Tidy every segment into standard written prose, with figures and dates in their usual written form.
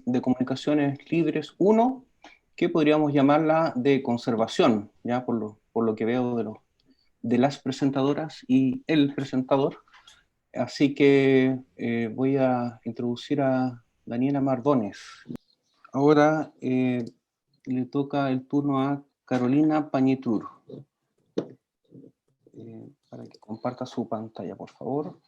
de comunicaciones libres 1, que podríamos llamarla de conservación, ya por lo que veo de las presentadoras y el presentador. Así que voy a introducir a Daniela Mardones. Ahora le toca el turno a Carolina Pañitur. Para que comparta su pantalla, por favor.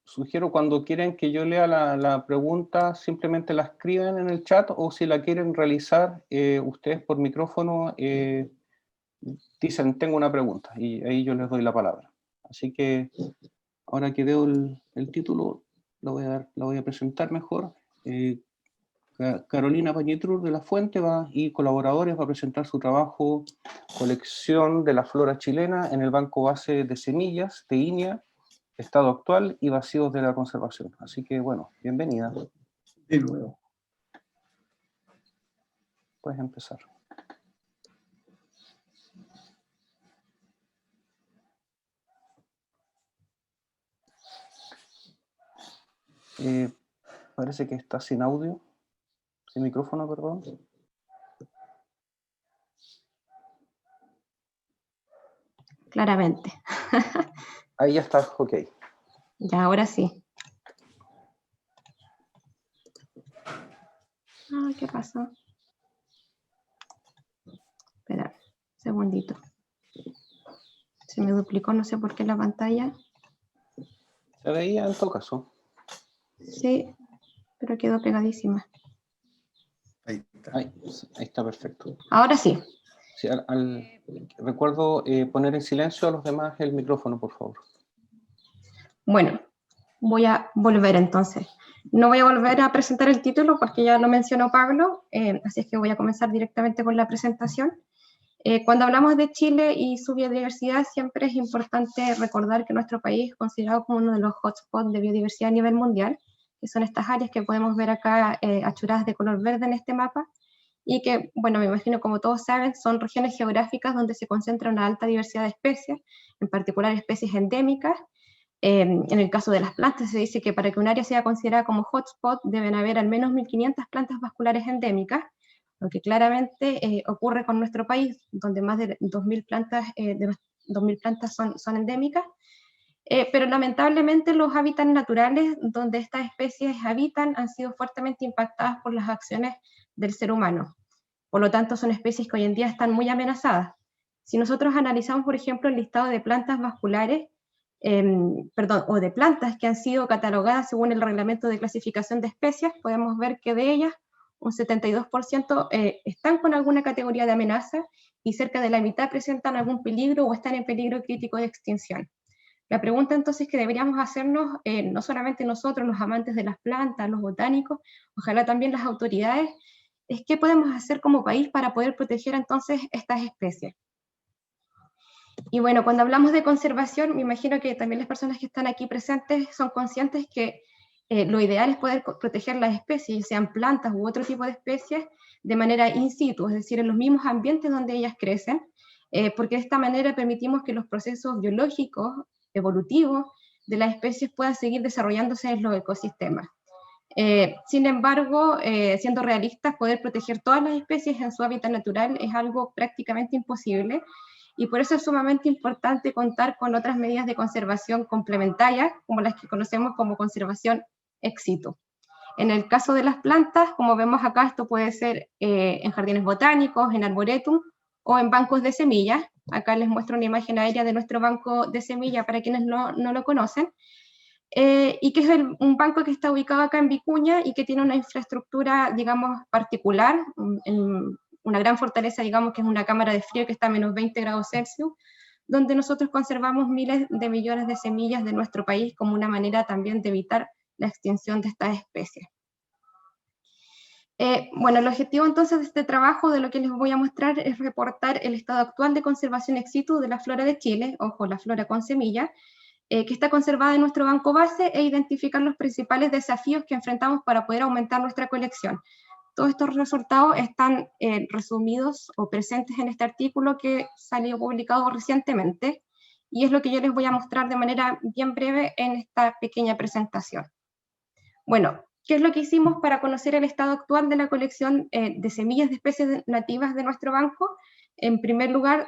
Sugiero cuando quieren que yo lea la pregunta, simplemente la escriben en el chat, o si la quieren realizar ustedes por micrófono, dicen tengo una pregunta y ahí yo les doy la palabra. Así que ahora que veo el título, la voy a presentar mejor. Carolina Pañitur de la Fuente y colaboradores va a presentar su trabajo Colección de la flora chilena en el Banco Base de Semillas de INEA, estado actual y vacíos de la conservación. Así que bueno, bienvenida. De nuevo. Puedes empezar. Parece que está sin audio, sin micrófono, perdón. Claramente. Ahí ya está, ok. Ya, ahora sí. ¿Qué pasó? Espera, un segundito. Se me duplicó, no sé por qué la pantalla. Se veía en todo caso. Sí, pero quedó pegadísima. Ahí está. Ahí está perfecto. Ahora sí. Sí, recuerdo poner en silencio a los demás el micrófono, por favor. Bueno, voy a volver entonces. No voy a volver a presentar el título porque ya lo mencionó Pablo, así es que voy a comenzar directamente con la presentación. Cuando hablamos de Chile y su biodiversidad, siempre es importante recordar que nuestro país es considerado como uno de los hotspots de biodiversidad a nivel mundial, que son estas áreas que podemos ver acá achuradas de color verde en este mapa, y que, bueno, me imagino como todos saben, son regiones geográficas donde se concentra una alta diversidad de especies, en particular especies endémicas. En el caso de las plantas se dice que para que un área sea considerada como hotspot deben haber al menos 1.500 plantas vasculares endémicas, lo que claramente ocurre con nuestro país, donde más de 2.000 plantas son endémicas, pero lamentablemente los hábitats naturales donde estas especies habitan han sido fuertemente impactadas por las acciones del ser humano. Por lo tanto, son especies que hoy en día están muy amenazadas. Si nosotros analizamos, por ejemplo, el listado de plantas vasculares, o de plantas que han sido catalogadas según el reglamento de clasificación de especies, podemos ver que de ellas un 72% están con alguna categoría de amenaza y cerca de la mitad presentan algún peligro o están en peligro crítico de extinción. La pregunta entonces que deberíamos hacernos, no solamente nosotros, los amantes de las plantas, los botánicos, ojalá también las autoridades, es qué podemos hacer como país para poder proteger entonces estas especies. Y bueno, cuando hablamos de conservación, me imagino que también las personas que están aquí presentes son conscientes que lo ideal es poder proteger las especies, sean plantas u otro tipo de especies, de manera in situ, es decir, en los mismos ambientes donde ellas crecen, porque de esta manera permitimos que los procesos biológicos, evolutivos, de las especies puedan seguir desarrollándose en los ecosistemas. Sin embargo, siendo realistas, poder proteger todas las especies en su hábitat natural es algo prácticamente imposible, y por eso es sumamente importante contar con otras medidas de conservación complementarias, como las que conocemos como conservación ex situ. En el caso de las plantas, como vemos acá, esto puede ser en jardines botánicos, en arboretum o en bancos de semillas. Acá les muestro una imagen aérea de nuestro banco de semillas para quienes no lo conocen. Y que es un banco que está ubicado acá en Vicuña y que tiene una infraestructura, digamos, particular, en una gran fortaleza, digamos, que es una cámara de frío que está a menos 20 grados Celsius, donde nosotros conservamos miles de millones de semillas de nuestro país como una manera también de evitar la extinción de estas especies. Bueno, el objetivo entonces de este trabajo, de lo que les voy a mostrar, es reportar el estado actual de conservación ex situ de la flora de Chile, ojo, la flora con semilla, que está conservada en nuestro banco base, e identificar los principales desafíos que enfrentamos para poder aumentar nuestra colección. Todos estos resultados están resumidos o presentes en este artículo que salió publicado recientemente, y es lo que yo les voy a mostrar de manera bien breve en esta pequeña presentación. Bueno, ¿qué es lo que hicimos para conocer el estado actual de la colección de semillas de especies nativas de nuestro banco? En primer lugar,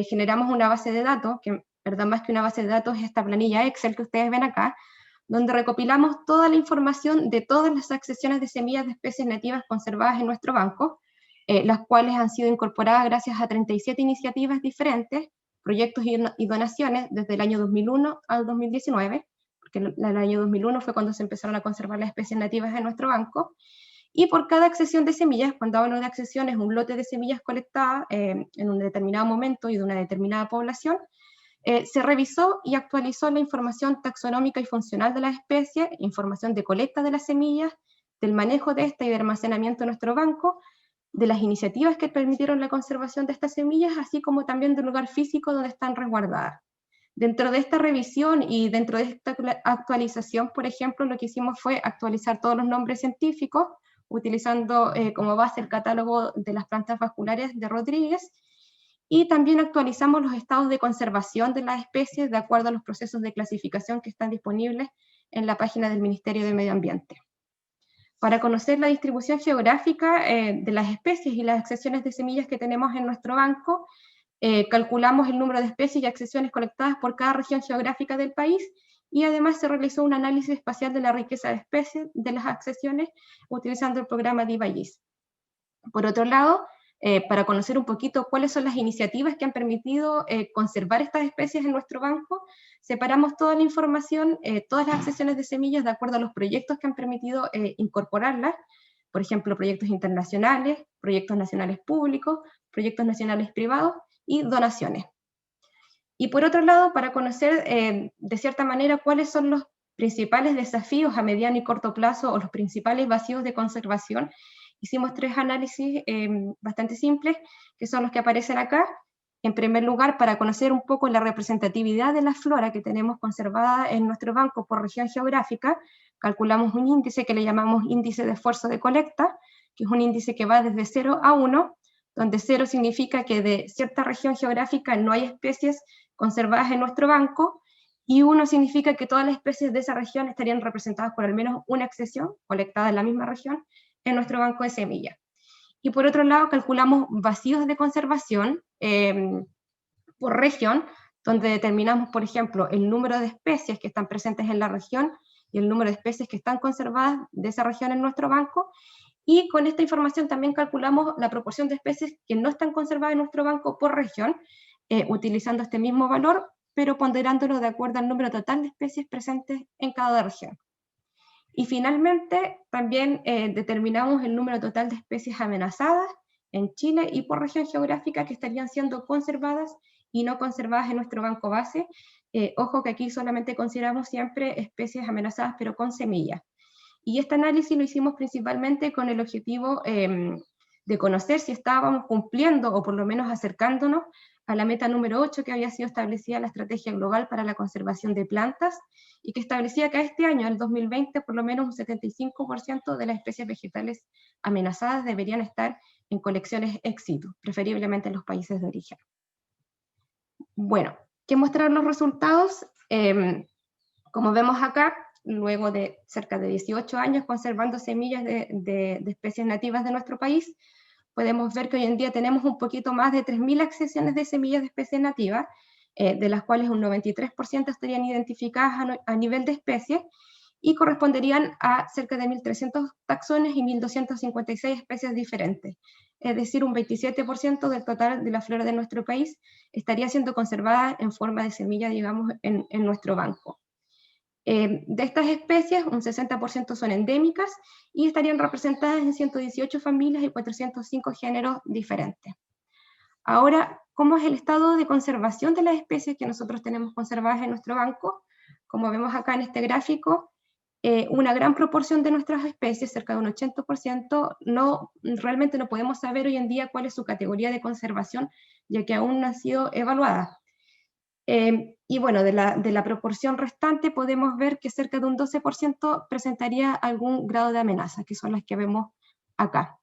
generamos una base de datos, que verdad más que una base de datos es esta planilla Excel que ustedes ven acá, donde recopilamos toda la información de todas las accesiones de semillas de especies nativas conservadas en nuestro banco, las cuales han sido incorporadas gracias a 37 iniciativas diferentes, proyectos y donaciones desde el año 2001 al 2019, porque el año 2001 fue cuando se empezaron a conservar las especies nativas en nuestro banco, y por cada accesión de semillas, cuando hablo de accesión es un lote de semillas colectadas en un determinado momento y de una determinada población, se revisó y actualizó la información taxonómica y funcional de las especies, información de colecta de las semillas, del manejo de esta y de almacenamiento en nuestro banco, de las iniciativas que permitieron la conservación de estas semillas, así como también del lugar físico donde están resguardadas. Dentro de esta revisión y dentro de esta actualización, por ejemplo, lo que hicimos fue actualizar todos los nombres científicos, utilizando como base el catálogo de las plantas vasculares de Rodríguez, y también actualizamos los estados de conservación de las especies de acuerdo a los procesos de clasificación que están disponibles en la página del Ministerio de Medio Ambiente. Para conocer la distribución geográfica de las especies y las accesiones de semillas que tenemos en nuestro banco, calculamos el número de especies y accesiones colectadas por cada región geográfica del país, y además se realizó un análisis espacial de la riqueza de especies de las accesiones utilizando el programa DIVAGIS. Por otro lado, para conocer un poquito cuáles son las iniciativas que han permitido conservar estas especies en nuestro banco, separamos toda la información, todas las accesiones de semillas de acuerdo a los proyectos que han permitido incorporarlas, por ejemplo, proyectos internacionales, proyectos nacionales públicos, proyectos nacionales privados y donaciones. Y por otro lado, para conocer de cierta manera cuáles son los principales desafíos a mediano y corto plazo o los principales vacíos de conservación, hicimos 3 análisis bastante simples, que son los que aparecen acá. En primer lugar, para conocer un poco la representatividad de la flora que tenemos conservada en nuestro banco por región geográfica, calculamos un índice que le llamamos índice de esfuerzo de colecta, que es un índice que va desde 0 a 1, donde 0 significa que de cierta región geográfica no hay especies conservadas en nuestro banco, y 1 significa que todas las especies de esa región estarían representadas por al menos una accesión colectada en la misma región en nuestro banco de semillas. Y por otro lado, calculamos vacíos de conservación por región, donde determinamos, por ejemplo, el número de especies que están presentes en la región y el número de especies que están conservadas de esa región en nuestro banco, y con esta información también calculamos la proporción de especies que no están conservadas en nuestro banco por región, utilizando este mismo valor, pero ponderándolo de acuerdo al número total de especies presentes en cada región. Y finalmente, también determinamos el número total de especies amenazadas en Chile y por región geográfica que estarían siendo conservadas y no conservadas en nuestro banco base. Ojo que aquí solamente consideramos siempre especies amenazadas, pero con semillas. Y este análisis lo hicimos principalmente con el objetivo de conocer si estábamos cumpliendo o por lo menos acercándonos a la meta número 8 que había sido establecida la Estrategia Global para la Conservación de Plantas, y que establecía que este año, el 2020, por lo menos un 75% de las especies vegetales amenazadas deberían estar en colecciones ex situ, preferiblemente en los países de origen. Bueno, ¿qué mostraron los resultados? Como vemos acá, luego de cerca de 18 años conservando semillas de especies nativas de nuestro país, podemos ver que hoy en día tenemos un poquito más de 3.000 accesiones de semillas de especies nativas, de las cuales un 93% estarían identificadas a nivel de especie, y corresponderían a cerca de 1.300 taxones y 1.256 especies diferentes. Es decir, un 27% del total de la flora de nuestro país estaría siendo conservada en forma de semilla, digamos, en nuestro banco. De estas especies, un 60% son endémicas y estarían representadas en 118 familias y 405 géneros diferentes. Ahora, ¿cómo es el estado de conservación de las especies que nosotros tenemos conservadas en nuestro banco? Como vemos acá en este gráfico, una gran proporción de nuestras especies, cerca de un 80%, realmente no podemos saber hoy en día cuál es su categoría de conservación, ya que aún no han sido evaluadas. Y bueno, de la proporción restante podemos ver que cerca de un 12% presentaría algún grado de amenaza, que son las que vemos acá.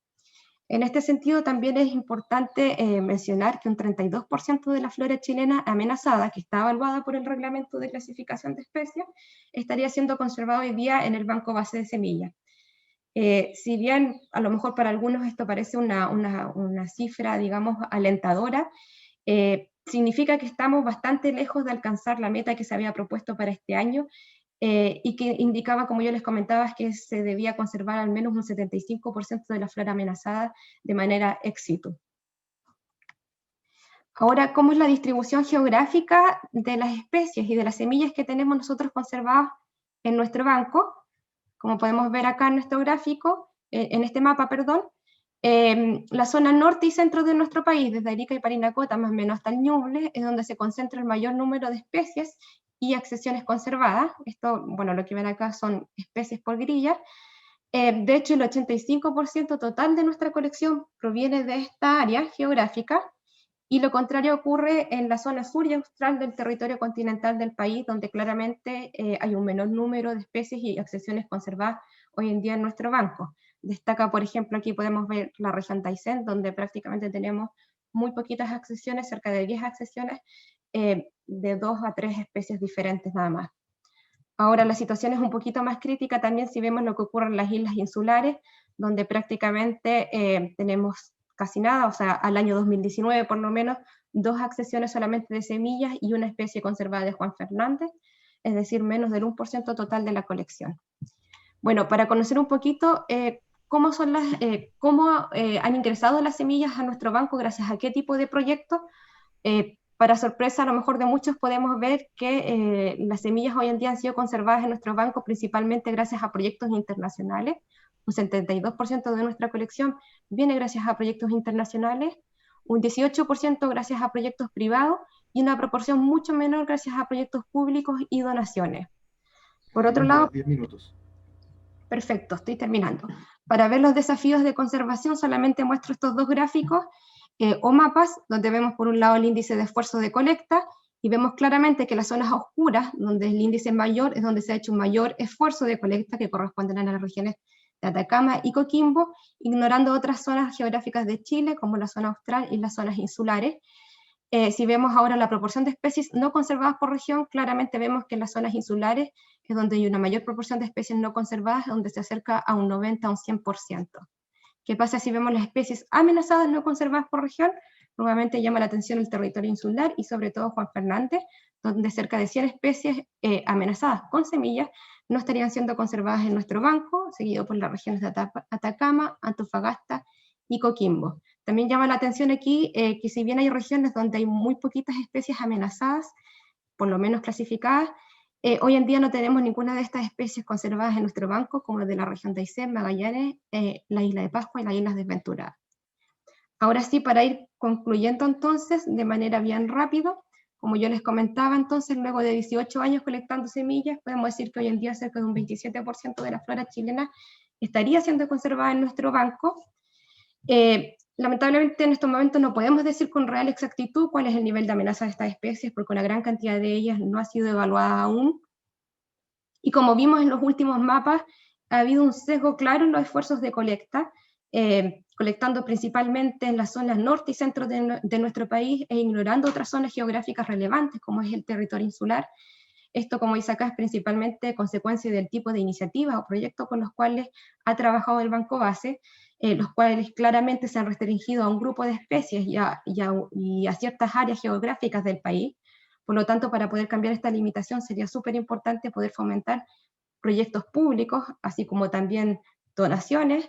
En este sentido, también es importante mencionar que un 32% de la flora chilena amenazada, que está evaluada por el Reglamento de Clasificación de Especies, estaría siendo conservado hoy día en el Banco Base de Semillas. Si bien a lo mejor para algunos esto parece una cifra, digamos, alentadora, significa que estamos bastante lejos de alcanzar la meta que se había propuesto para este año, y que indicaba, como yo les comentaba, que se debía conservar al menos un 75% de la flora amenazada de manera ex situ. Ahora, ¿cómo es la distribución geográfica de las especies y de las semillas que tenemos nosotros conservadas en nuestro banco? Como podemos ver acá en nuestro gráfico, en este mapa, perdón, la zona norte y centro de nuestro país, desde Arica y Parinacota más o menos hasta el Ñuble, es donde se concentra el mayor número de especies y accesiones conservadas. Esto, bueno, lo que ven acá son especies por grilla. De hecho, el 85% total de nuestra colección proviene de esta área geográfica, y lo contrario ocurre en la zona sur y austral del territorio continental del país, donde claramente hay un menor número de especies y accesiones conservadas hoy en día en nuestro banco. Destaca, por ejemplo, aquí podemos ver la región Taizén, donde prácticamente tenemos muy poquitas accesiones, cerca de 10 accesiones, de 2 a 3 especies diferentes nada más. Ahora la situación es un poquito más crítica también si vemos lo que ocurre en las islas insulares, donde prácticamente tenemos casi nada, o sea, al año 2019 por lo menos, 2 accesiones solamente de semillas y una especie conservada de Juan Fernández, es decir, menos del 1% total de la colección. Bueno, para conocer un poquito cómo han ingresado las semillas a nuestro banco, gracias a qué tipo de proyectos, para sorpresa a lo mejor de muchos podemos ver que las semillas hoy en día han sido conservadas en nuestro banco principalmente gracias a proyectos internacionales. Un 72% de nuestra colección viene gracias a proyectos internacionales, un 18% gracias a proyectos privados y una proporción mucho menor gracias a proyectos públicos y donaciones. Por otro lado, 10 minutos. Perfecto, estoy terminando. Para ver los desafíos de conservación solamente muestro estos dos gráficos o mapas, donde vemos por un lado el índice de esfuerzo de colecta, y vemos claramente que las zonas oscuras, donde el índice es mayor, es donde se ha hecho un mayor esfuerzo de colecta, que corresponden a las regiones de Atacama y Coquimbo, ignorando otras zonas geográficas de Chile, como la zona austral y las zonas insulares. Si vemos ahora la proporción de especies no conservadas por región, claramente vemos que en las zonas insulares es donde hay una mayor proporción de especies no conservadas, donde se acerca a un 90 a un 100%. ¿Qué pasa si vemos las especies amenazadas no conservadas por región? Nuevamente llama la atención el territorio insular y sobre todo Juan Fernández, donde cerca de 100 especies amenazadas con semillas no estarían siendo conservadas en nuestro banco, seguido por las regiones de Atacama, Antofagasta y Coquimbo. También llama la atención aquí que si bien hay regiones donde hay muy poquitas especies amenazadas, por lo menos clasificadas, hoy en día no tenemos ninguna de estas especies conservadas en nuestro banco, como de la región de Aysén, Magallanes, la isla de Pascua y las islas desventuradas. Ahora sí, para ir concluyendo entonces, de manera bien rápido, como yo les comentaba entonces, luego de 18 años colectando semillas, podemos decir que hoy en día cerca de un 27% de la flora chilena estaría siendo conservada en nuestro banco. Lamentablemente en estos momentos no podemos decir con real exactitud cuál es el nivel de amenaza de estas especies, porque una gran cantidad de ellas no ha sido evaluada aún. Y como vimos en los últimos mapas, ha habido un sesgo claro en los esfuerzos de colecta, colectando principalmente en las zonas norte y centro de nuestro país e ignorando otras zonas geográficas relevantes, como es el territorio insular. Esto, como dice acá, es principalmente consecuencia del tipo de iniciativas o proyectos con los cuales ha trabajado el Banco Base, los cuales claramente se han restringido a un grupo de especies y a ciertas áreas geográficas del país. Por lo tanto, para poder cambiar esta limitación sería súper importante poder fomentar proyectos públicos, así como también donaciones.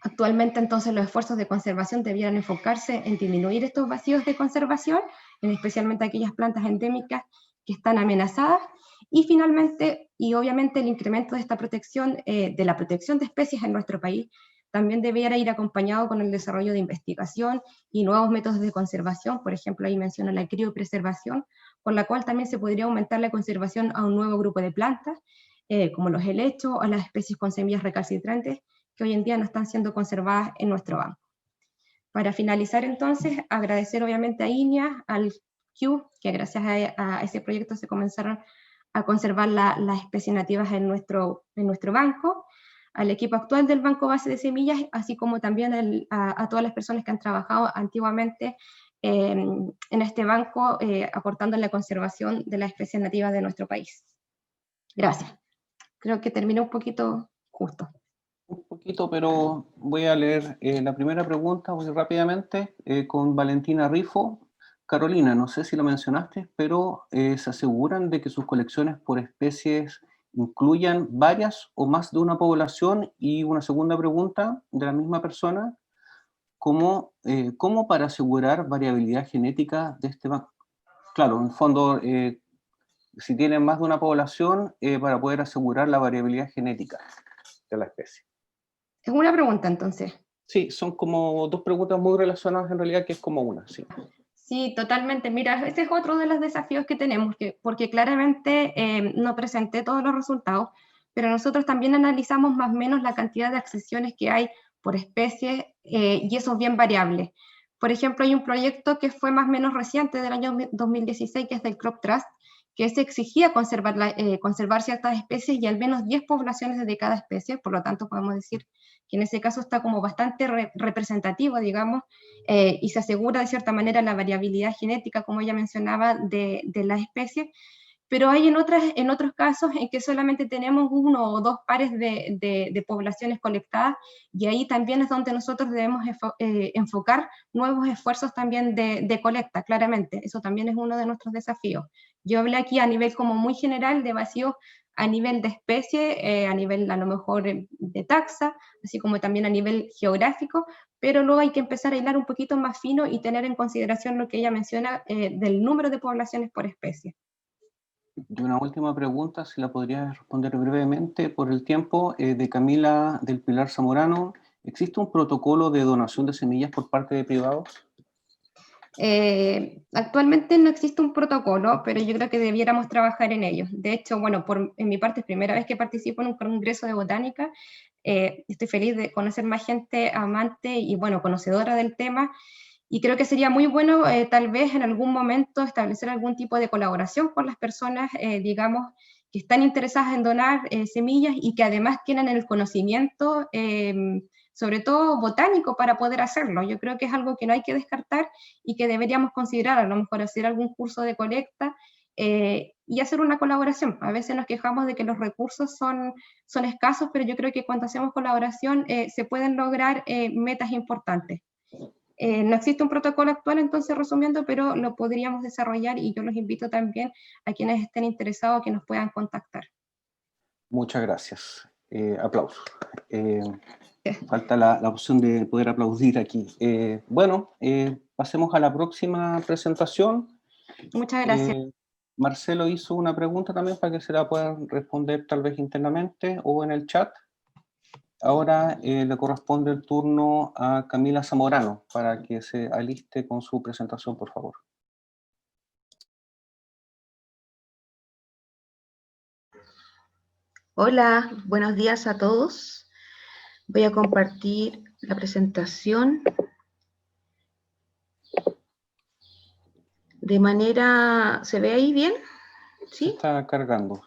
Actualmente, entonces, los esfuerzos de conservación debieran enfocarse en disminuir estos vacíos de conservación, especialmente aquellas plantas endémicas que están amenazadas, y finalmente, y obviamente, el incremento de esta protección, de la protección de especies en nuestro país, también debiera ir acompañado con el desarrollo de investigación y nuevos métodos de conservación. Por ejemplo, ahí menciono la criopreservación, con la cual también se podría aumentar la conservación a un nuevo grupo de plantas, como los helechos o las especies con semillas recalcitrantes, que hoy en día no están siendo conservadas en nuestro banco. Para finalizar entonces, agradecer obviamente a INEA, al Q, que gracias a ese proyecto se comenzaron a conservar las especies nativas en nuestro banco, al equipo actual del Banco Base de Semillas, así como también a todas las personas que han trabajado antiguamente en este banco, aportando en la conservación de las especies nativas de nuestro país. Gracias. Creo que terminé un poquito justo. Un poquito, pero voy a leer la primera pregunta muy rápidamente con Valentina Rifo. Carolina, no sé si lo mencionaste, pero ¿se aseguran de que sus colecciones por especies incluyan varias o más de una población? Y una segunda pregunta de la misma persona, ¿cómo para asegurar variabilidad genética de este banco? Claro, en el fondo, si tienen más de una población, para poder asegurar la variabilidad genética de la especie. Es una pregunta, entonces. Sí, son como dos preguntas muy relacionadas en realidad, que es como una, sí. Sí, totalmente. Mira, ese es otro de los desafíos que tenemos, porque claramente no presenté todos los resultados, pero nosotros también analizamos más o menos la cantidad de accesiones que hay por especie y eso es bien variable. Por ejemplo, hay un proyecto que fue más o menos reciente del año 2016, que es del Crop Trust, que se exigía conservar ciertas especies y al menos 10 poblaciones de cada especie, por lo tanto podemos decir que en ese caso está como bastante representativo, digamos, y se asegura de cierta manera la variabilidad genética, como ella mencionaba, de las especies, pero hay en otros casos en que solamente tenemos uno o dos pares de poblaciones colectadas, y ahí también es donde nosotros debemos enfocar nuevos esfuerzos también de colecta, claramente. Eso también es uno de nuestros desafíos. Yo hablé aquí a nivel como muy general de vacíos a nivel de especie, a nivel a lo mejor de taxa, así como también a nivel geográfico, pero luego hay que empezar a hilar un poquito más fino y tener en consideración lo que ella menciona del número de poblaciones por especie. Y una última pregunta, si la podría responder brevemente por el tiempo, de Camila del Pilar Zamorano. ¿Existe un protocolo de donación de semillas por parte de privados? Actualmente no existe un protocolo, pero yo creo que debiéramos trabajar en ello. De hecho, bueno, en mi parte es primera vez que participo en un congreso de botánica. Estoy feliz de conocer más gente amante y, bueno, conocedora del tema. Y creo que sería muy bueno, tal vez en algún momento, establecer algún tipo de colaboración con las personas, digamos, que están interesadas en donar semillas y que además tienen el conocimiento, sobre todo botánico, para poder hacerlo. Yo creo que es algo que no hay que descartar y que deberíamos considerar, a lo mejor hacer algún curso de colecta y hacer una colaboración. A veces nos quejamos de que los recursos son escasos, pero yo creo que cuando hacemos colaboración se pueden lograr metas importantes. No existe un protocolo actual, entonces, resumiendo, pero lo podríamos desarrollar y yo los invito también a quienes estén interesados a que nos puedan contactar. Muchas gracias. Aplausos. Falta la opción de poder aplaudir aquí. Bueno, pasemos a la próxima presentación. Muchas gracias. Marcelo hizo una pregunta también para que se la puedan responder tal vez internamente o en el chat. Ahora le corresponde el turno a Camila Zamorano para que se aliste con su presentación, por favor. Hola, buenos días a todos. Voy a compartir la presentación de manera... ¿Se ve ahí bien? ¿Sí? Se está cargando.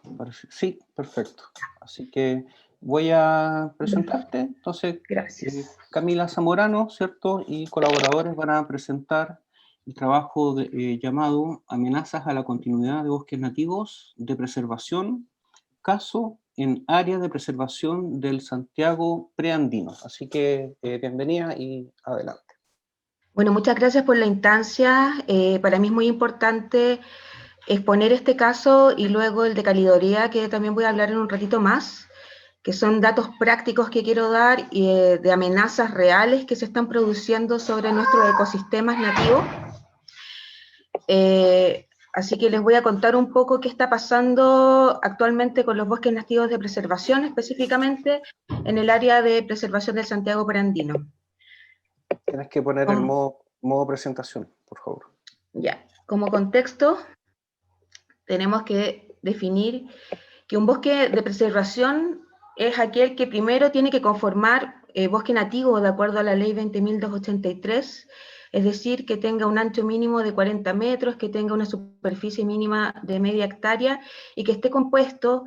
Sí, perfecto. Así que voy a presentarte. Entonces, Gracias. Camila Zamorano, ¿cierto? Y colaboradores van a presentar el trabajo llamado Amenazas a la continuidad de bosques nativos de preservación, caso en área de preservación del Santiago preandino. Así que bienvenida y adelante. Bueno, muchas gracias por la instancia. Para mí es muy importante exponer este caso y luego el de calidoría, que también voy a hablar en un ratito más, que son datos prácticos que quiero dar de amenazas reales que se están produciendo sobre nuestros ecosistemas nativos. Así que les voy a contar un poco qué está pasando actualmente con los bosques nativos de preservación, específicamente en el área de preservación del Santiago preandino. Tienes que poner el modo presentación, por favor. Ya, como contexto, tenemos que definir que un bosque de preservación es aquel que primero tiene que conformar bosque nativo de acuerdo a la ley 20.283, es decir, que tenga un ancho mínimo de 40 metros, que tenga una superficie mínima de media hectárea y que esté compuesto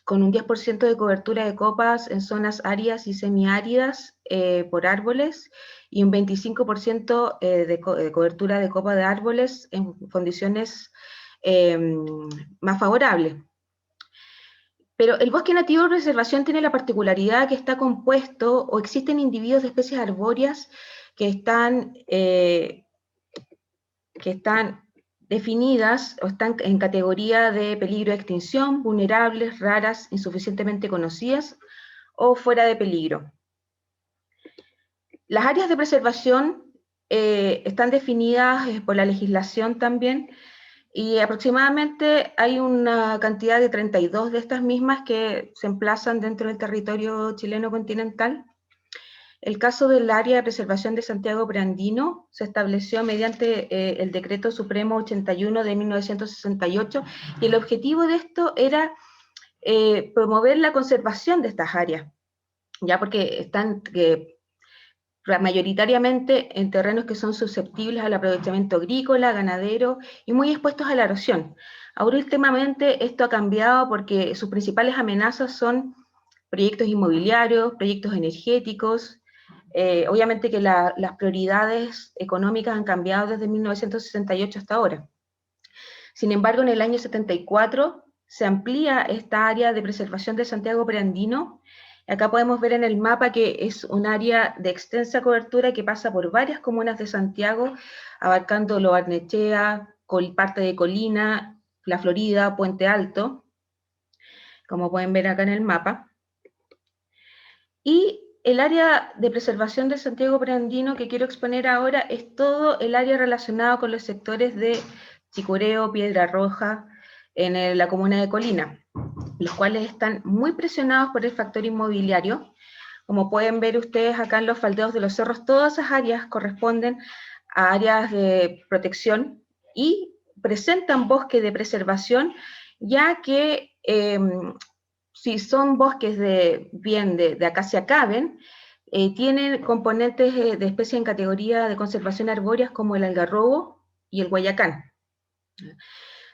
con un 10% de cobertura de copas en zonas áridas y semiáridas por árboles, y un 25% de cobertura de copa de árboles en condiciones más favorables. Pero el bosque nativo de preservación tiene la particularidad que está compuesto, o existen individuos de especies arbóreas que están definidas o están en categoría de peligro de extinción, vulnerables, raras, insuficientemente conocidas o fuera de peligro. Las áreas de preservación están definidas por la legislación también, y aproximadamente hay una cantidad de 32 de estas mismas que se emplazan dentro del territorio chileno continental. El caso del área de preservación de Santiago Preandino se estableció mediante el Decreto Supremo 81 de 1968, y el objetivo de esto era promover la conservación de estas áreas, ya porque están mayoritariamente en terrenos que son susceptibles al aprovechamiento agrícola, ganadero y muy expuestos a la erosión. Ahora últimamente esto ha cambiado porque sus principales amenazas son proyectos inmobiliarios, proyectos energéticos. Obviamente que las prioridades económicas han cambiado desde 1968 hasta ahora. Sin embargo, en el año 74 se amplía esta área de preservación de Santiago Preandino. Acá podemos ver en el mapa que es un área de extensa cobertura que pasa por varias comunas de Santiago, abarcando Lo Barnechea, parte de Colina, La Florida, Puente Alto, como pueden ver acá en el mapa. Y el área de preservación de Santiago Preandino que quiero exponer ahora es todo el área relacionado con los sectores de Chicureo, Piedra Roja, en la comuna de Colina, los cuales están muy presionados por el factor inmobiliario. Como pueden ver ustedes acá en los faldeos de los cerros, todas esas áreas corresponden a áreas de protección y presentan bosques de preservación, ya que si son bosques de acacia caben, tienen componentes de especies en categoría de conservación arbóreas como el algarrobo y el guayacán.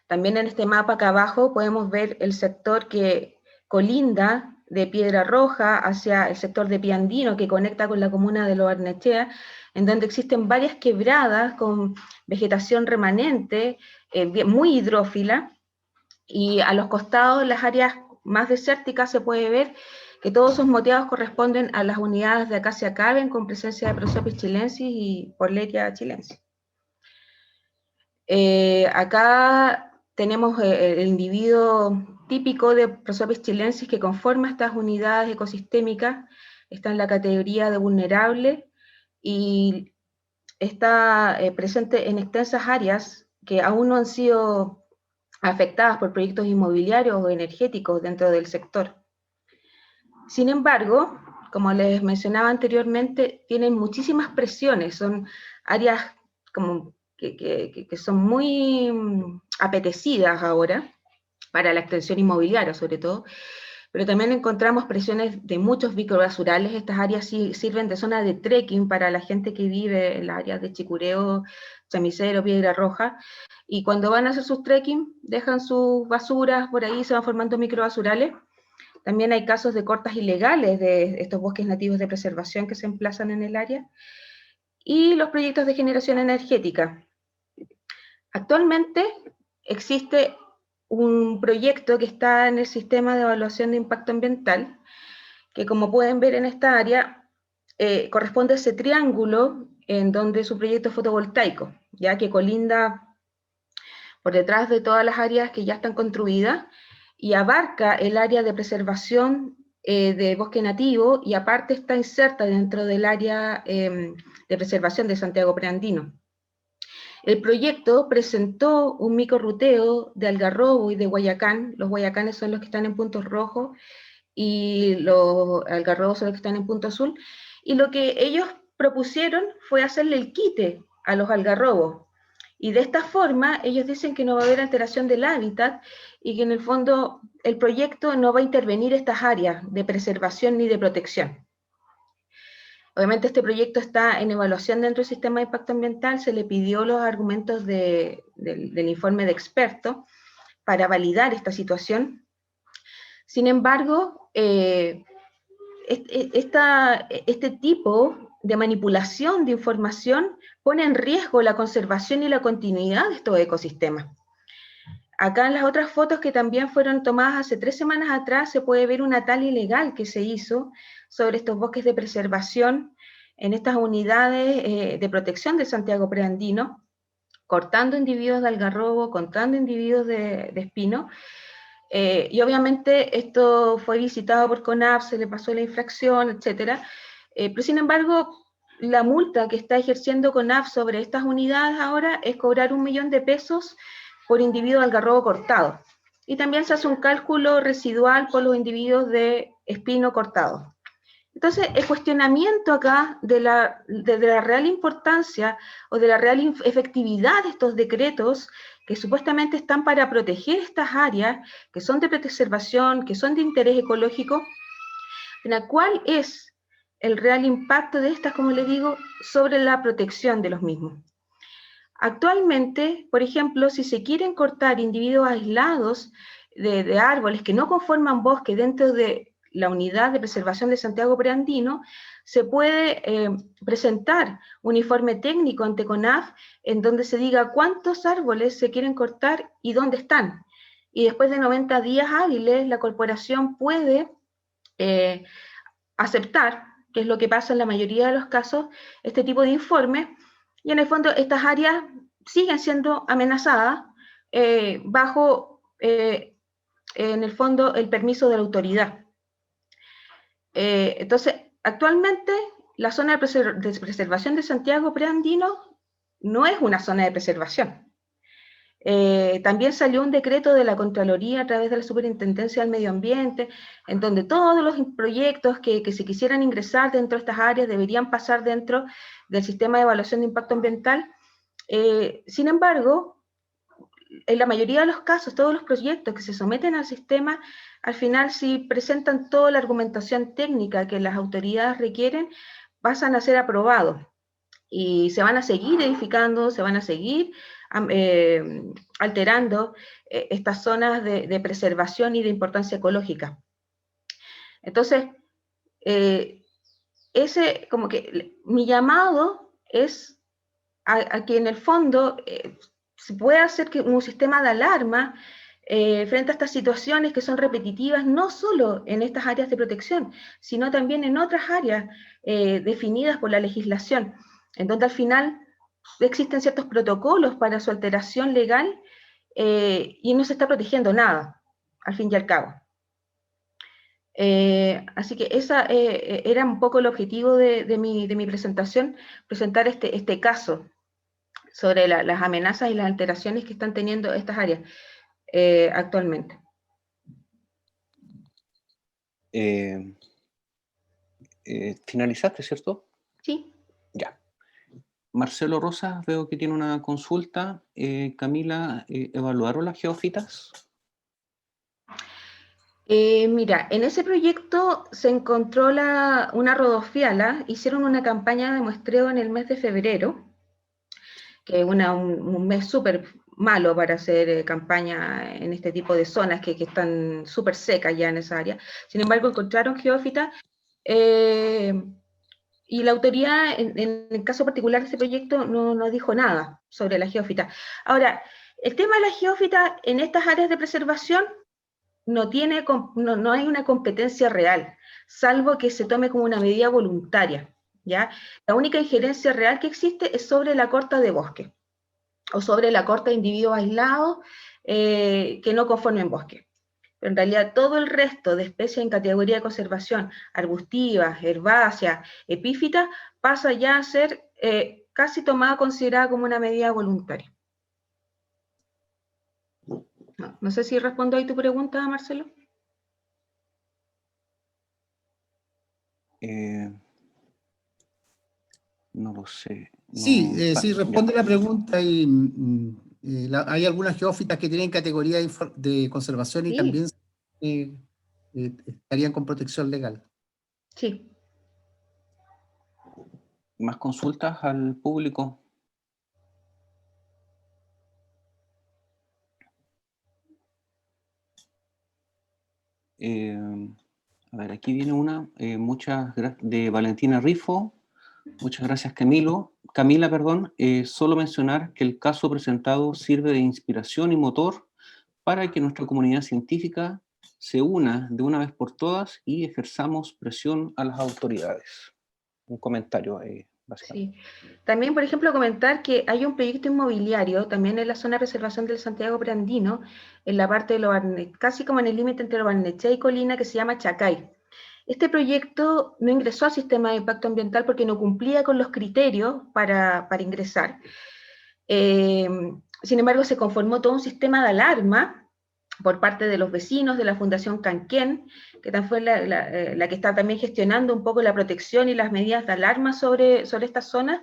También en este mapa acá abajo podemos ver el sector que colinda de Piedra Roja hacia el sector de Piandino, que conecta con la comuna de Lo Barnechea, en donde existen varias quebradas con vegetación remanente, muy hidrófila, y a los costados, las áreas más desérticas, se puede ver que todos esos moteados corresponden a las unidades de acacia caben con presencia de Prosopis chilensis y Porleria chilensis. Acá tenemos el individuo típico de Prosopis chilensis que conforma estas unidades ecosistémicas, está en la categoría de vulnerable y está presente en extensas áreas que aún no han sido afectadas por proyectos inmobiliarios o energéticos dentro del sector. Sin embargo, como les mencionaba anteriormente, tienen muchísimas presiones, son áreas como que son muy apetecidas ahora para la extensión inmobiliaria sobre todo, pero también encontramos presiones de muchos microbasurales. Estas áreas sí sirven de zona de trekking para la gente que vive en las áreas de Chicureo, Chamicero, Piedra Roja, y cuando van a hacer sus trekking dejan sus basuras por ahí, se van formando microbasurales. También hay casos de cortas ilegales de estos bosques nativos de preservación que se emplazan en el área, y los proyectos de generación energética. Actualmente existe un proyecto que está en el sistema de evaluación de impacto ambiental, que como pueden ver en esta área, corresponde a ese triángulo en donde es un proyecto fotovoltaico, ya que colinda por detrás de todas las áreas que ya están construidas, y abarca el área de preservación de bosque nativo, y aparte está inserta dentro del área de preservación de Santiago Preandino. El proyecto presentó un microrruteo de algarrobo y de guayacán. Los guayacanes son los que están en puntos rojos y los algarrobos son los que están en punto azul, y lo que ellos propusieron fue hacerle el quite a los algarrobos, y de esta forma ellos dicen que no va a haber alteración del hábitat y que en el fondo el proyecto no va a intervenir estas áreas de preservación ni de protección. Obviamente este proyecto está en evaluación dentro del sistema de impacto ambiental, se le pidió los argumentos del informe de expertos para validar esta situación. Sin embargo, este tipo de manipulación de información pone en riesgo la conservación y la continuidad de estos ecosistemas. Acá en las otras fotos que también fueron tomadas hace 3 semanas atrás se puede ver una tala ilegal que se hizo sobre estos bosques de preservación en estas unidades de protección de Santiago Preandino, cortando individuos de algarrobo, cortando individuos de espino, y obviamente esto fue visitado por CONAF, se le pasó la infracción, etcétera, pero sin embargo, la multa que está ejerciendo CONAF sobre estas unidades ahora es cobrar 1 millón de pesos por individuo de algarrobo cortado. Y también se hace un cálculo residual por los individuos de espino cortado. Entonces, el cuestionamiento acá de la real importancia o de la real efectividad de estos decretos que supuestamente están para proteger estas áreas, que son de preservación, que son de interés ecológico, ¿cuál es el real impacto de estas, como les digo, sobre la protección de los mismos? Actualmente, por ejemplo, si se quieren cortar individuos aislados de árboles que no conforman bosque dentro de la unidad de preservación de Santiago Preandino, se puede presentar un informe técnico ante CONAF en donde se diga cuántos árboles se quieren cortar y dónde están. Y después de 90 días hábiles, la corporación puede aceptar, que es lo que pasa en la mayoría de los casos, este tipo de informe, y en el fondo estas áreas siguen siendo amenazadas bajo, en el fondo, el permiso de la autoridad. Entonces, actualmente, la zona de preservación de Santiago Preandino no es una zona de preservación. También salió un decreto de la Contraloría a través de la Superintendencia del Medio Ambiente, en donde todos los proyectos que se quisieran ingresar dentro de estas áreas deberían pasar dentro del sistema de evaluación de impacto ambiental. Sin embargo, en la mayoría de los casos, todos los proyectos que se someten al sistema, al final, si presentan toda la argumentación técnica que las autoridades requieren, pasan a ser aprobados. Y se van a seguir edificando, se van a seguir alterando estas zonas de preservación y de importancia ecológica. Entonces, mi llamado es a que en el fondo se pueda hacer un sistema de alarma frente a estas situaciones que son repetitivas, no solo en estas áreas de protección, sino también en otras áreas definidas por la legislación, en donde al final existen ciertos protocolos para su alteración legal y no se está protegiendo nada, al fin y al cabo. Así que ese era un poco el objetivo de mi presentación, presentar este caso sobre las amenazas y las alteraciones que están teniendo estas áreas actualmente. ¿Finalizaste, cierto? Sí. Ya. Marcelo Rosas, veo que tiene una consulta. Camila, ¿evaluaron las geófitas? Mira, en ese proyecto se encontró una rodofiala, hicieron una campaña de muestreo en el mes de febrero, que es un mes súper malo para hacer campaña en este tipo de zonas que están súper secas ya en esa área. Sin embargo, encontraron geófitas y la autoridad, en el caso particular de este proyecto, no dijo nada sobre la geófita. Ahora, el tema de la geófita en estas áreas de preservación no hay una competencia real, salvo que se tome como una medida voluntaria, ¿ya? La única injerencia real que existe es sobre la corta de bosque, o sobre la corta de individuos aislados que no conformen bosque. Pero en realidad todo el resto de especies en categoría de conservación, arbustivas, herbáceas, epífitas, pasa ya a ser casi considerada como una medida voluntaria. No sé si respondo ahí tu pregunta, Marcelo. No lo sé. Sí, sí, responde la pregunta y hay algunas geófitas que tienen categoría de conservación y Sí. también estarían con protección legal. Sí. ¿Más consultas al público? A ver, aquí viene una, de Valentina Rifo. Muchas gracias, Camila, perdón. Solo mencionar que el caso presentado sirve de inspiración y motor para que nuestra comunidad científica se una de una vez por todas y ejerzamos presión a las autoridades. Un comentario, básicamente. Sí. También, por ejemplo, comentar que hay un proyecto inmobiliario también en la zona de preservación del Santiago Preandino, en la parte de casi como en el límite entre Barnechea y Colina, que se llama Chacay. Este proyecto no ingresó al sistema de impacto ambiental porque no cumplía con los criterios para ingresar. Sin embargo, se conformó todo un sistema de alarma por parte de los vecinos de la Fundación Canquén, que fue la que está también gestionando un poco la protección y las medidas de alarma sobre estas zonas,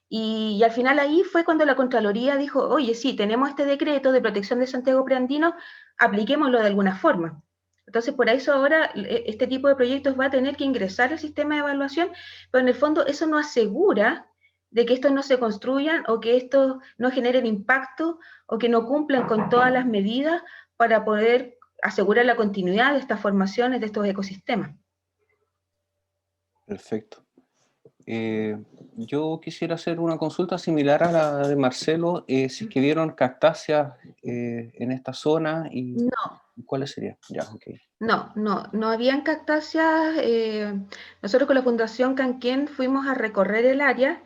y al final ahí fue cuando la Contraloría dijo, oye, sí, tenemos este decreto de protección de Santiago Preandino, apliquémoslo de alguna forma. Entonces, por eso ahora este tipo de proyectos va a tener que ingresar al sistema de evaluación, pero en el fondo eso no asegura de que estos no se construyan o que estos no generen impacto o que no cumplan con todas las medidas para poder asegurar la continuidad de estas formaciones, de estos ecosistemas. Perfecto. Yo quisiera hacer una consulta similar a la de Marcelo, si es que vieron cactáceas en esta zona y no. ¿Cuáles serían? Ya, okay. No habían cactáceas. Nosotros con la Fundación Canquén fuimos a recorrer el área.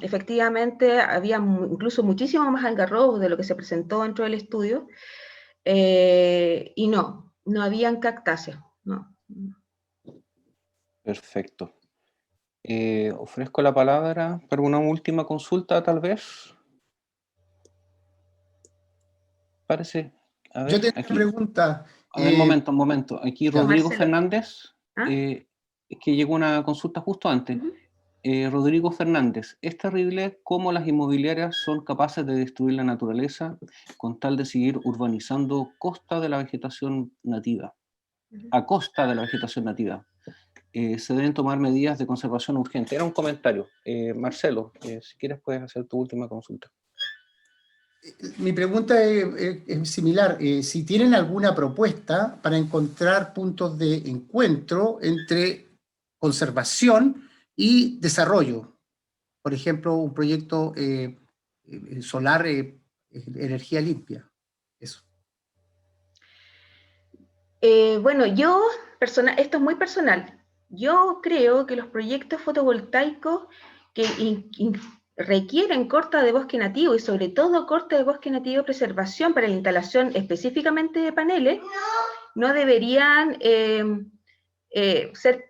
Efectivamente, había incluso muchísimo más algarrobos de lo que se presentó dentro del estudio, y no habían cactáceas, no. Perfecto. Ofrezco la palabra para una última consulta, tal vez. Parece. A ver, yo tengo aquí. una pregunta. A ver, un momento. Aquí Rodrigo Marcelo. Fernández, ¿Ah? es que llegó una consulta justo antes. Rodrigo Fernández, es terrible cómo las inmobiliarias son capaces de destruir la naturaleza con tal de seguir urbanizando a costa de la vegetación nativa. Se deben tomar medidas de conservación urgente. Era un comentario. Marcelo, si quieres puedes hacer tu última consulta. Mi pregunta es similar. Si tienen alguna propuesta para encontrar puntos de encuentro entre conservación y desarrollo. Por ejemplo, un proyecto solar, energía limpia. Eso. Bueno, esto es muy personal. Yo creo que los proyectos fotovoltaicos que requieren corta de bosque nativo y sobre todo corta de bosque nativo de preservación para la instalación específicamente de paneles, no deberían ser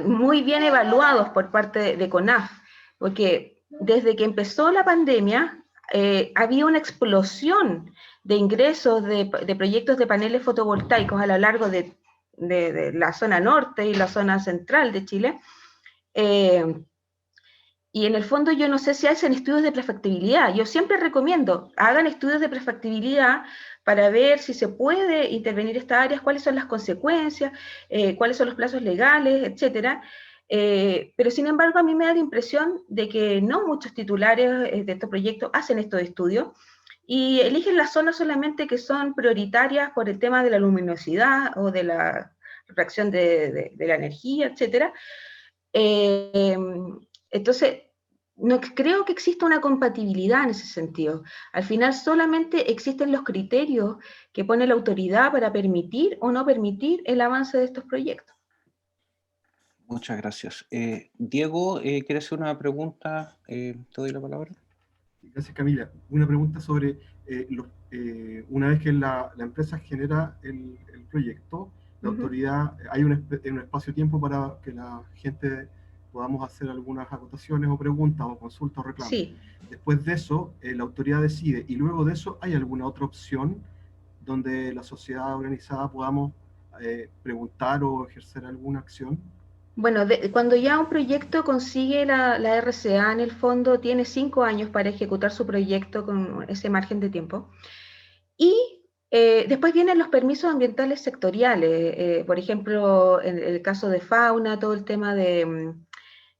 muy bien evaluados por parte de CONAF, porque desde que empezó la pandemia había una explosión de ingresos de proyectos de paneles fotovoltaicos a lo largo de la zona norte y la zona central de Chile, y en el fondo yo no sé si hacen estudios de prefactibilidad. Yo siempre recomiendo, hagan estudios de prefactibilidad para ver si se puede intervenir estas áreas, cuáles son las consecuencias, cuáles son los plazos legales, etcétera. Pero sin embargo a mí me da la impresión de que no muchos titulares de estos proyectos hacen estos estudios y eligen las zonas solamente que son prioritarias por el tema de la luminosidad o de la refracción de la energía, etcétera. Entonces, no creo que exista una compatibilidad en ese sentido. Al final solamente existen los criterios que pone la autoridad para permitir o no permitir el avance de estos proyectos. Muchas gracias. Diego, ¿quieres hacer una pregunta? Te doy la palabra. Gracias, Camila. Una pregunta sobre, una vez que la empresa genera el proyecto, la autoridad, hay un espacio-tiempo para que la gente podamos hacer algunas acotaciones o preguntas o consultas o reclamos. Sí. Después de eso, la autoridad decide, y luego de eso, ¿hay alguna otra opción donde la sociedad organizada podamos preguntar o ejercer alguna acción? Bueno, cuando ya un proyecto consigue la RCA, en el fondo tiene 5 años para ejecutar su proyecto con ese margen de tiempo. Y después vienen los permisos ambientales sectoriales, por ejemplo, en el caso de fauna, todo el tema de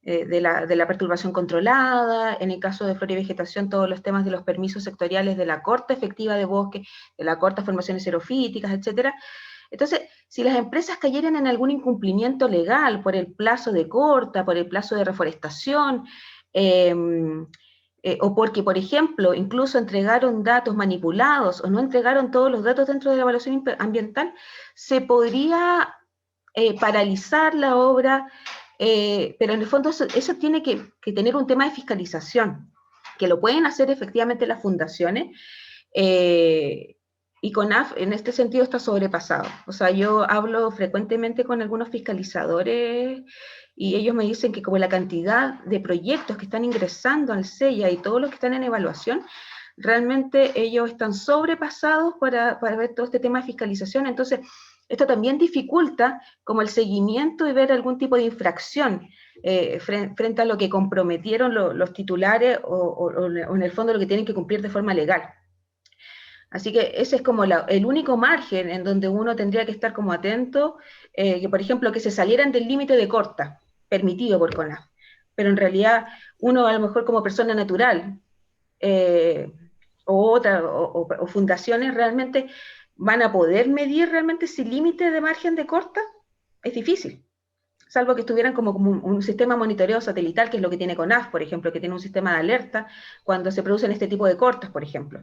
de la perturbación controlada, en el caso de flora y vegetación, todos los temas de los permisos sectoriales de la corta efectiva de bosque, de la corta formaciones xerofíticas, etcétera. Entonces, si las empresas cayeran en algún incumplimiento legal por el plazo de corta, por el plazo de reforestación, o porque, por ejemplo, incluso entregaron datos manipulados o no entregaron todos los datos dentro de la evaluación ambiental, se podría paralizar la obra, pero en el fondo eso tiene que tener un tema de fiscalización, que lo pueden hacer efectivamente las fundaciones, y CONAF en este sentido está sobrepasado. O sea, yo hablo frecuentemente con algunos fiscalizadores y ellos me dicen que como la cantidad de proyectos que están ingresando al CEIA y todos los que están en evaluación, realmente ellos están sobrepasados para ver todo este tema de fiscalización. Entonces, esto también dificulta como el seguimiento y ver algún tipo de infracción frente a lo que comprometieron los titulares o en el fondo lo que tienen que cumplir de forma legal. Así que ese es como el único margen en donde uno tendría que estar como atento, que por ejemplo que se salieran del límite de corta, permitido por CONAF, pero en realidad uno a lo mejor como persona natural, o fundaciones realmente van a poder medir realmente ese límite de margen de corta, es difícil. Salvo que estuvieran como un sistema de monitoreo satelital, que es lo que tiene CONAF, por ejemplo, que tiene un sistema de alerta cuando se producen este tipo de cortas, por ejemplo.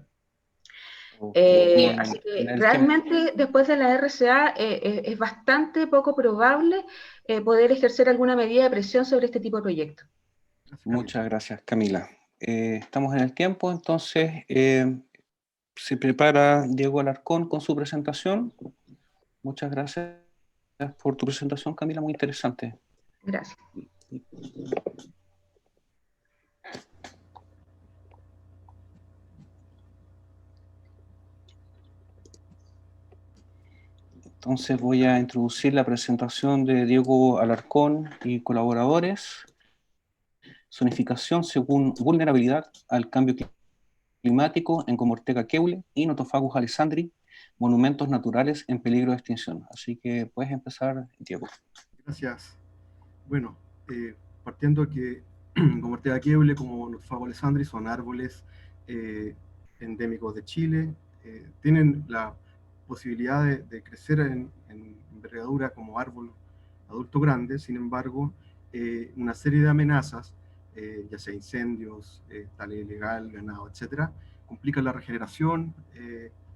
Así que realmente después de la RCA es bastante poco probable poder ejercer alguna medida de presión sobre este tipo de proyectos. Muchas gracias, Camila. Estamos en el tiempo, entonces se prepara Diego Alarcón con su presentación. Muchas gracias por tu presentación, Camila, muy interesante. Gracias. Entonces voy a introducir la presentación de Diego Alarcón y colaboradores. Zonificación según vulnerabilidad al cambio climático en Comortega Queule y Nothofagus alessandri, monumentos naturales en peligro de extinción. Así que puedes empezar, Diego. Gracias. Bueno, partiendo que Comortega Queule como Nothofagus alessandri son árboles endémicos de Chile, tienen la posibilidad de crecer en envergadura como árbol adulto grande. Sin embargo, una serie de amenazas, ya sea incendios, tala ilegal, ganado, etcétera, complican la regeneración,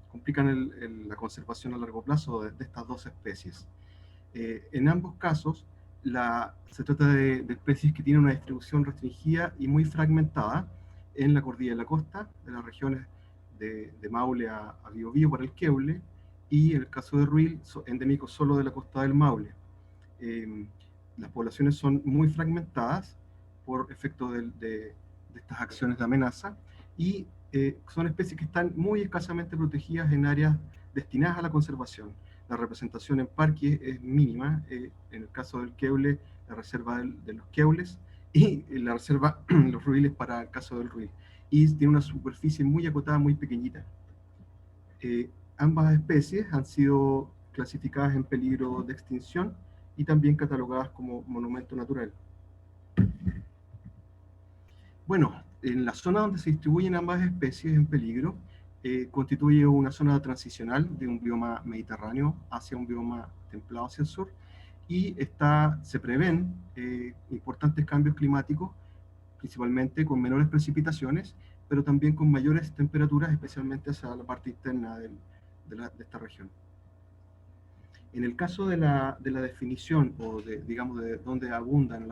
complican la conservación a largo plazo de estas dos especies. En ambos casos, se trata de especies que tienen una distribución restringida y muy fragmentada en la cordillera de la costa, de las regiones de Maule a Biobío para el Queule, y en el caso de Ruil, endémicos solo de la costa del Maule. Las poblaciones son muy fragmentadas por efecto de estas acciones de amenaza, y son especies que están muy escasamente protegidas en áreas destinadas a la conservación. La representación en parques es mínima, en el caso del Queule, la reserva de los Queules, y la reserva los Ruiles para el caso del Ruil. Y tiene una superficie muy acotada, muy pequeñita. Ambas especies han sido clasificadas en peligro de extinción y también catalogadas como monumento natural. Bueno, en la zona donde se distribuyen ambas especies en peligro, constituye una zona transicional de un bioma mediterráneo hacia un bioma templado hacia el sur, y se prevén importantes cambios climáticos, principalmente con menores precipitaciones, pero también con mayores temperaturas, especialmente hacia la parte interna de esta región. En el caso de la definición, o digamos de donde abundan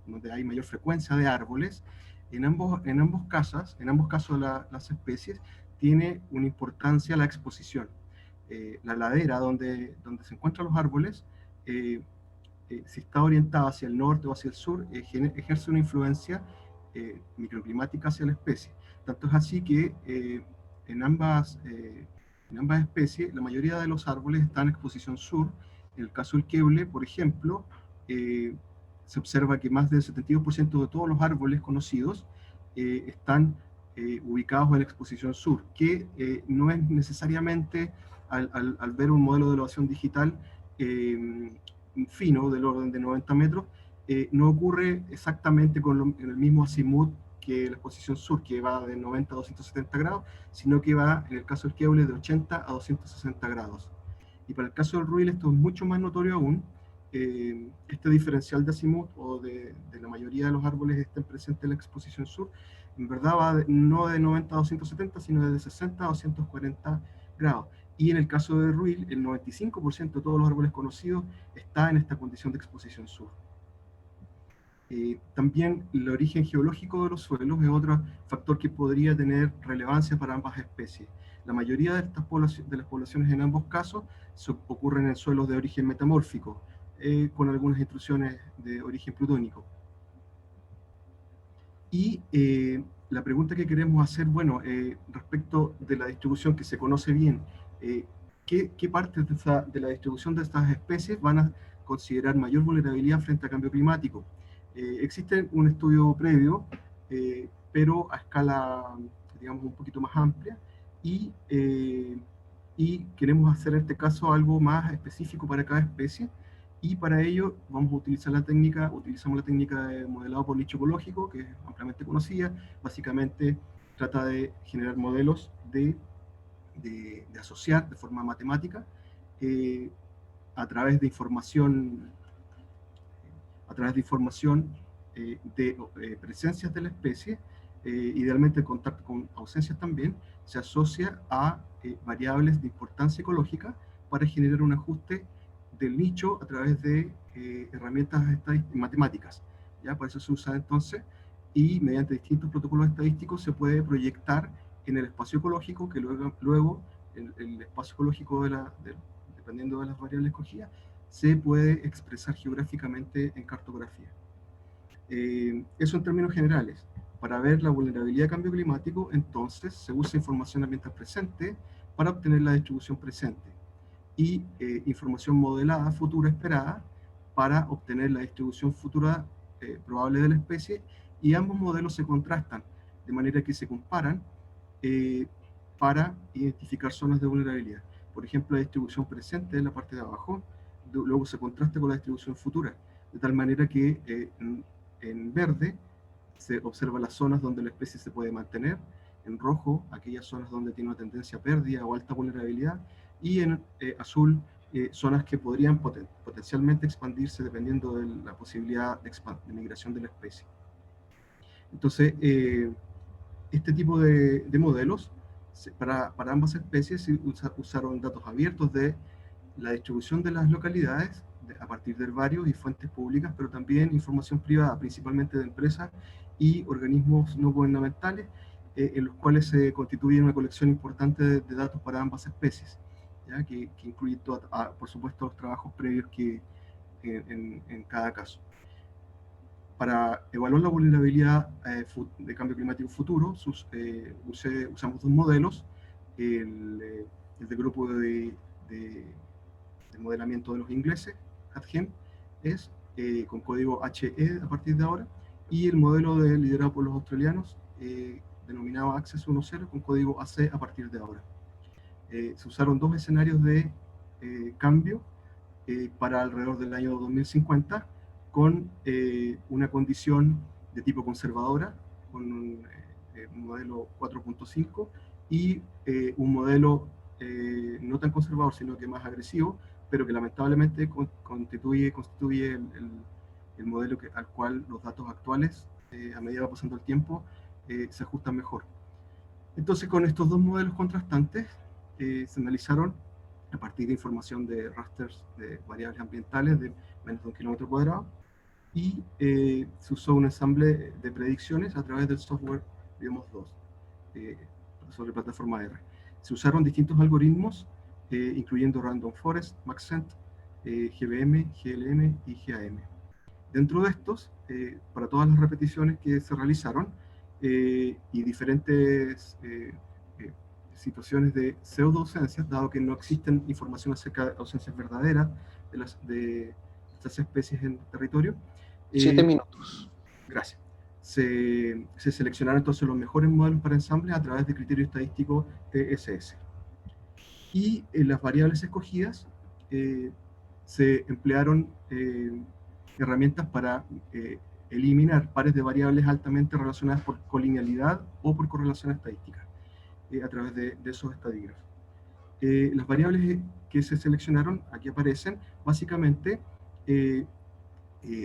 donde hay mayor frecuencia de árboles, en ambos casos las especies tiene una importancia la exposición. La ladera donde se encuentran los árboles, si está orientada hacia el norte o hacia el sur, ejerce una influencia microclimática hacia la especie. Tanto es así que en ambas especies, la mayoría de los árboles están en exposición sur. En el caso del Queule, por ejemplo, se observa que más del 72% de todos los árboles conocidos están ubicados en la exposición sur, que no es necesariamente, al ver un modelo de elevación digital fino del orden de 90 metros, no ocurre exactamente en el mismo azimut que la exposición sur, que va de 90 a 270 grados, sino que va, en el caso del Keulen, de 80 a 260 grados. Y para el caso del Ruil esto es mucho más notorio aún. Este diferencial de azimut, o de la mayoría de los árboles que estén presentes en la exposición sur, en verdad va no de 90 a 270, sino de 60 a 240 grados. Y en el caso de Ruil, el 95% de todos los árboles conocidos está en esta condición de exposición sur. También el origen geológico de los suelos es otro factor que podría tener relevancia para ambas especies. La mayoría de las poblaciones en ambos casos ocurren en suelos de origen metamórfico, con algunas intrusiones de origen plutónico. Y la pregunta que queremos hacer, bueno, respecto de la distribución que se conoce bien, ¿qué partes de la distribución de estas especies van a considerar mayor vulnerabilidad frente al cambio climático? Existe un estudio previo, pero a escala, digamos, un poquito más amplia, y queremos hacer en este caso algo más específico para cada especie, y para ello vamos a utilizar utilizamos la técnica de modelado por nicho ecológico, que es ampliamente conocida. Básicamente trata de generar modelos de asociar de forma matemática a través de información de presencias de la especie, idealmente en contacto con ausencias también, se asocia a variables de importancia ecológica para generar un ajuste del nicho a través de herramientas matemáticas. ¿Ya? Por eso se usa entonces, y mediante distintos protocolos estadísticos se puede proyectar en el espacio ecológico, que luego el espacio ecológico dependiendo de las variables escogidas, se puede expresar geográficamente en cartografía. Eso en términos generales. Para ver la vulnerabilidad a cambio climático, entonces, se usa información ambiental presente para obtener la distribución presente, y información modelada futura esperada para obtener la distribución futura probable de la especie, y ambos modelos se contrastan, de manera que se comparan para identificar zonas de vulnerabilidad. Por ejemplo, la distribución presente en la parte de abajo, luego se contrasta con la distribución futura, de tal manera que en verde se observa las zonas donde la especie se puede mantener, en rojo aquellas zonas donde tiene una tendencia a pérdida o alta vulnerabilidad, y en azul zonas que podrían potencialmente expandirse dependiendo de la posibilidad de migración de la especie. Entonces, este tipo de modelos, para ambas especies se usaron datos abiertos de la distribución de las localidades a partir de herbarios y fuentes públicas, pero también información privada, principalmente de empresas y organismos no gubernamentales, en los cuales se constituye una colección importante de datos para ambas especies, ¿ya? Que incluye, por supuesto, los trabajos previos en cada caso. Para evaluar la vulnerabilidad de cambio climático futuro, usamos dos modelos, el del grupo de modelamiento de los ingleses, AdGem, con código HE a partir de ahora, y el modelo liderado por los australianos, denominado Access 1.0, con código AC a partir de ahora. Se usaron dos escenarios de cambio para alrededor del año 2050, con una condición de tipo conservadora, con un modelo 4.5, y un modelo no tan conservador, sino que más agresivo, pero que lamentablemente constituye el modelo al cual los datos actuales, a medida que va pasando el tiempo, se ajustan mejor. Entonces, con estos dos modelos contrastantes, se analizaron a partir de información de rasters de variables ambientales de menos de 1 kilómetro cuadrado, y se usó un ensamble de predicciones a través del software Biomos 2, sobre plataforma R. Se usaron distintos algoritmos, incluyendo Random Forest, Maxent, GBM, GLM y GAM. Dentro de estos, para todas las repeticiones que se realizaron, y diferentes situaciones de pseudo-ausencias, dado que no existen información acerca de ausencias verdaderas de estas especies en territorio. 7 minutos. Gracias. Se seleccionaron entonces los mejores modelos para ensamble a través de criterios estadísticos TSS. Y en las variables escogidas se emplearon herramientas para eliminar pares de variables altamente relacionadas por colinealidad o por correlación estadística a través de esos estadígrafos. Las variables que se seleccionaron, aquí aparecen, básicamente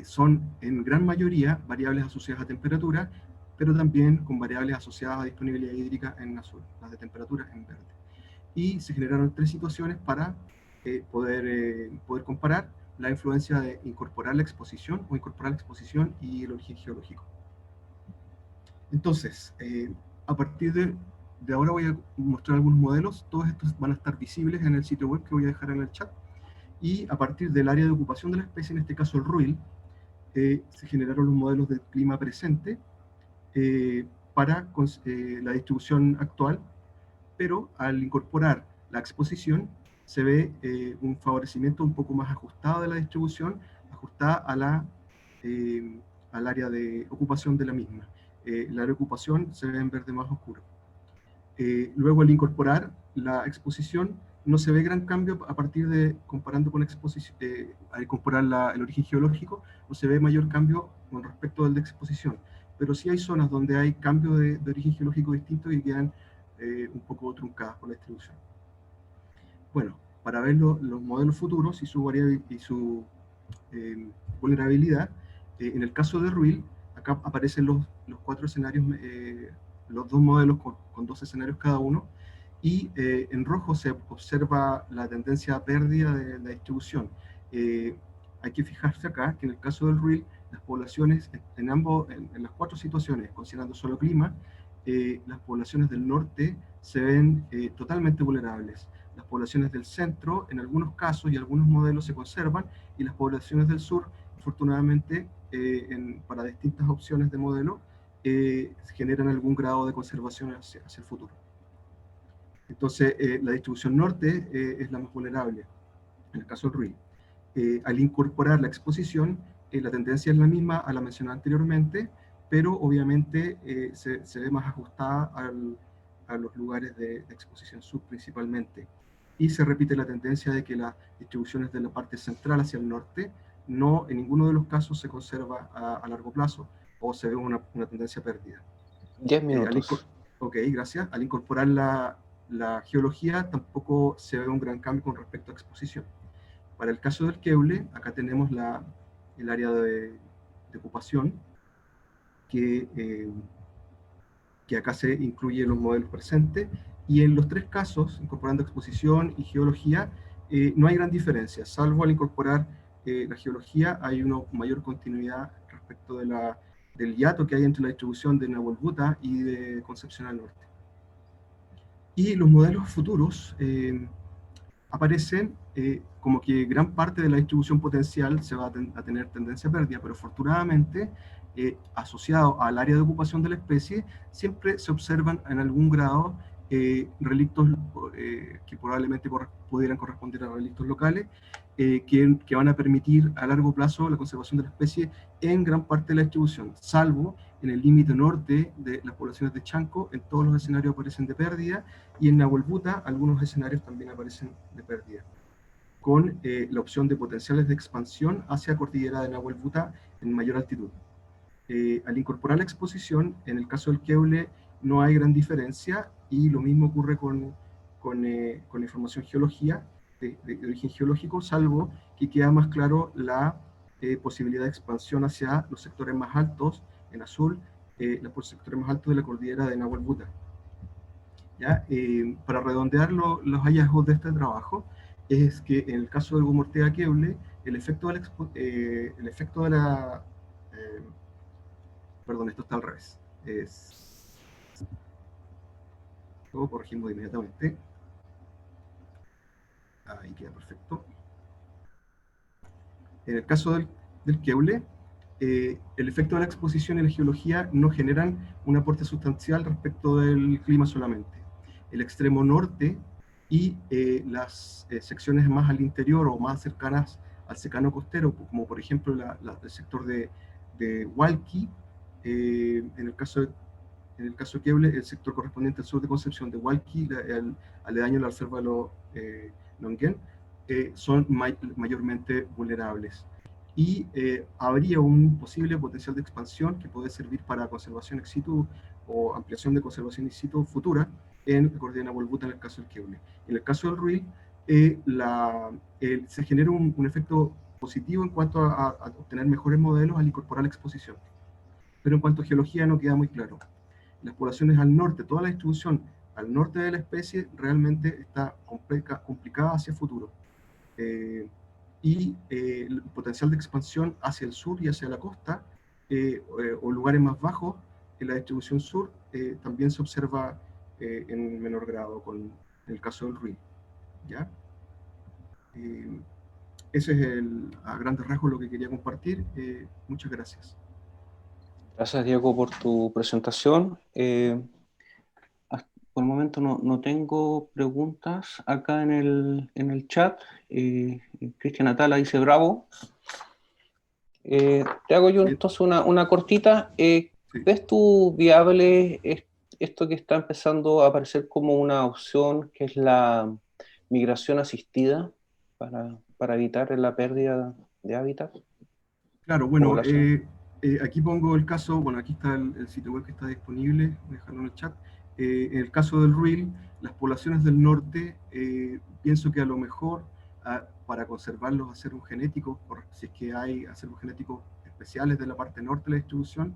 son en gran mayoría variables asociadas a temperatura, pero también con variables asociadas a disponibilidad hídrica en azul, las de temperatura en verde. Y se generaron 3 situaciones para poder comparar la influencia de incorporar la exposición o incorporar la exposición y el origen geológico. Entonces, a partir de ahora voy a mostrar algunos modelos. Todos estos van a estar visibles en el sitio web que voy a dejar en el chat. Y a partir del área de ocupación de la especie, en este caso el RUIL, se generaron los modelos del clima presente para la distribución actual, pero al incorporar la exposición se ve un favorecimiento un poco más ajustado de la distribución, ajustada al área de ocupación de la misma. El área de ocupación se ve en verde más oscuro. Luego, al incorporar la exposición, no se ve gran cambio a partir de, comparando con la exposición, al incorporar el origen geológico, no se ve mayor cambio con respecto al de exposición, pero sí hay zonas donde hay cambio de origen geológico distinto y quedan un poco truncadas por la distribución. Bueno, para ver los modelos futuros y su vulnerabilidad, en el caso de RUIL, acá aparecen los 4 escenarios, los 2 modelos con 2 escenarios cada uno, y en rojo se observa la tendencia a pérdida de la distribución. Hay que fijarse acá que en el caso del RUIL, las poblaciones, en las 4 situaciones, considerando solo clima, las poblaciones del norte se ven totalmente vulnerables. Las poblaciones del centro, en algunos casos y algunos modelos se conservan, y las poblaciones del sur, afortunadamente, para distintas opciones de modelo, generan algún grado de conservación hacia el futuro. Entonces, la distribución norte es la más vulnerable, en el caso del RUIL. Al incorporar la exposición, la tendencia es la misma a la mencionada anteriormente, pero obviamente se ve más ajustada a los lugares de exposición sur principalmente. Y se repite la tendencia de que las distribuciones de la parte central hacia el norte no, en ninguno de los casos se conserva a largo plazo, o se ve una tendencia perdida. 10 minutos. Ok, gracias. Al incorporar la geología tampoco se ve un gran cambio con respecto a exposición. Para el caso del Keule, acá tenemos el área de ocupación, que acá se incluye los modelos presentes, y en los 3 casos, incorporando exposición y geología, no hay gran diferencia, salvo al incorporar la geología hay una mayor continuidad respecto del hiato que hay entre la distribución de Nahuel Buta y de Concepción al Norte. Y los modelos futuros aparecen como que gran parte de la distribución potencial se va a tener tendencia a pérdida, pero afortunadamente, asociado al área de ocupación de la especie, siempre se observan en algún grado relictos que probablemente pudieran corresponder a relictos locales, que van a permitir a largo plazo la conservación de la especie en gran parte de la distribución, salvo en el límite norte de las poblaciones de Chanco. En todos los escenarios aparecen de pérdida, y en Nahuel Buta algunos escenarios también aparecen de pérdida, con la opción de potenciales de expansión hacia cordillera de Nahuel Buta en mayor altitud. Al incorporar la exposición, en el caso del Keule no hay gran diferencia, y lo mismo ocurre con la información geología, de origen geológico, salvo que queda más claro la posibilidad de expansión hacia los sectores más altos, en azul, los sectores más altos de la cordillera de Nahuel Buta. ¿Ya? Para redondear los hallazgos de este trabajo, es que en el caso del Gumortea Keule, el efecto de la perdón, esto está al revés. Lo corregimos inmediatamente. Ahí queda perfecto. En el caso del Keule, el efecto de la exposición y la geología no generan un aporte sustancial respecto del clima solamente. El extremo norte y las secciones más al interior o más cercanas al secano costero, como por ejemplo el sector de Hualqui, en el caso de Keule, el sector correspondiente al sur de Concepción de Hualqui, aledaño a la reserva de Longuén, son mayormente vulnerables. y habría un posible potencial de expansión que puede servir para conservación ex situ o ampliación de conservación in situ futura en Cordiana volvuta en el caso del Keule. En el caso del Ruil, se genera un efecto positivo en cuanto a obtener mejores modelos al incorporar la exposición. Pero en cuanto a geología no queda muy claro. Las poblaciones al norte, toda la distribución al norte de la especie realmente está complicada hacia el futuro. El potencial de expansión hacia el sur y hacia la costa, o lugares más bajos en la distribución sur, también se observa en menor grado con el caso del Ruil. ¿Ya? Ese es a grandes rasgos lo que quería compartir. Muchas gracias. Gracias, Diego, por tu presentación. Por el momento no tengo preguntas acá en el chat. Cristian Atala dice bravo. Te hago yo entonces una cortita. Sí. ¿Ves tú viable esto que está empezando a aparecer como una opción, que es la migración asistida para evitar la pérdida de hábitat? Claro, bueno, aquí pongo el caso, bueno, aquí está el sitio web que está disponible, voy a dejarlo en el chat. En el caso del Ruil, las poblaciones del norte, pienso que a lo mejor para conservarlos acervos genéticos, si es que hay acervos genéticos especiales de la parte norte de la distribución,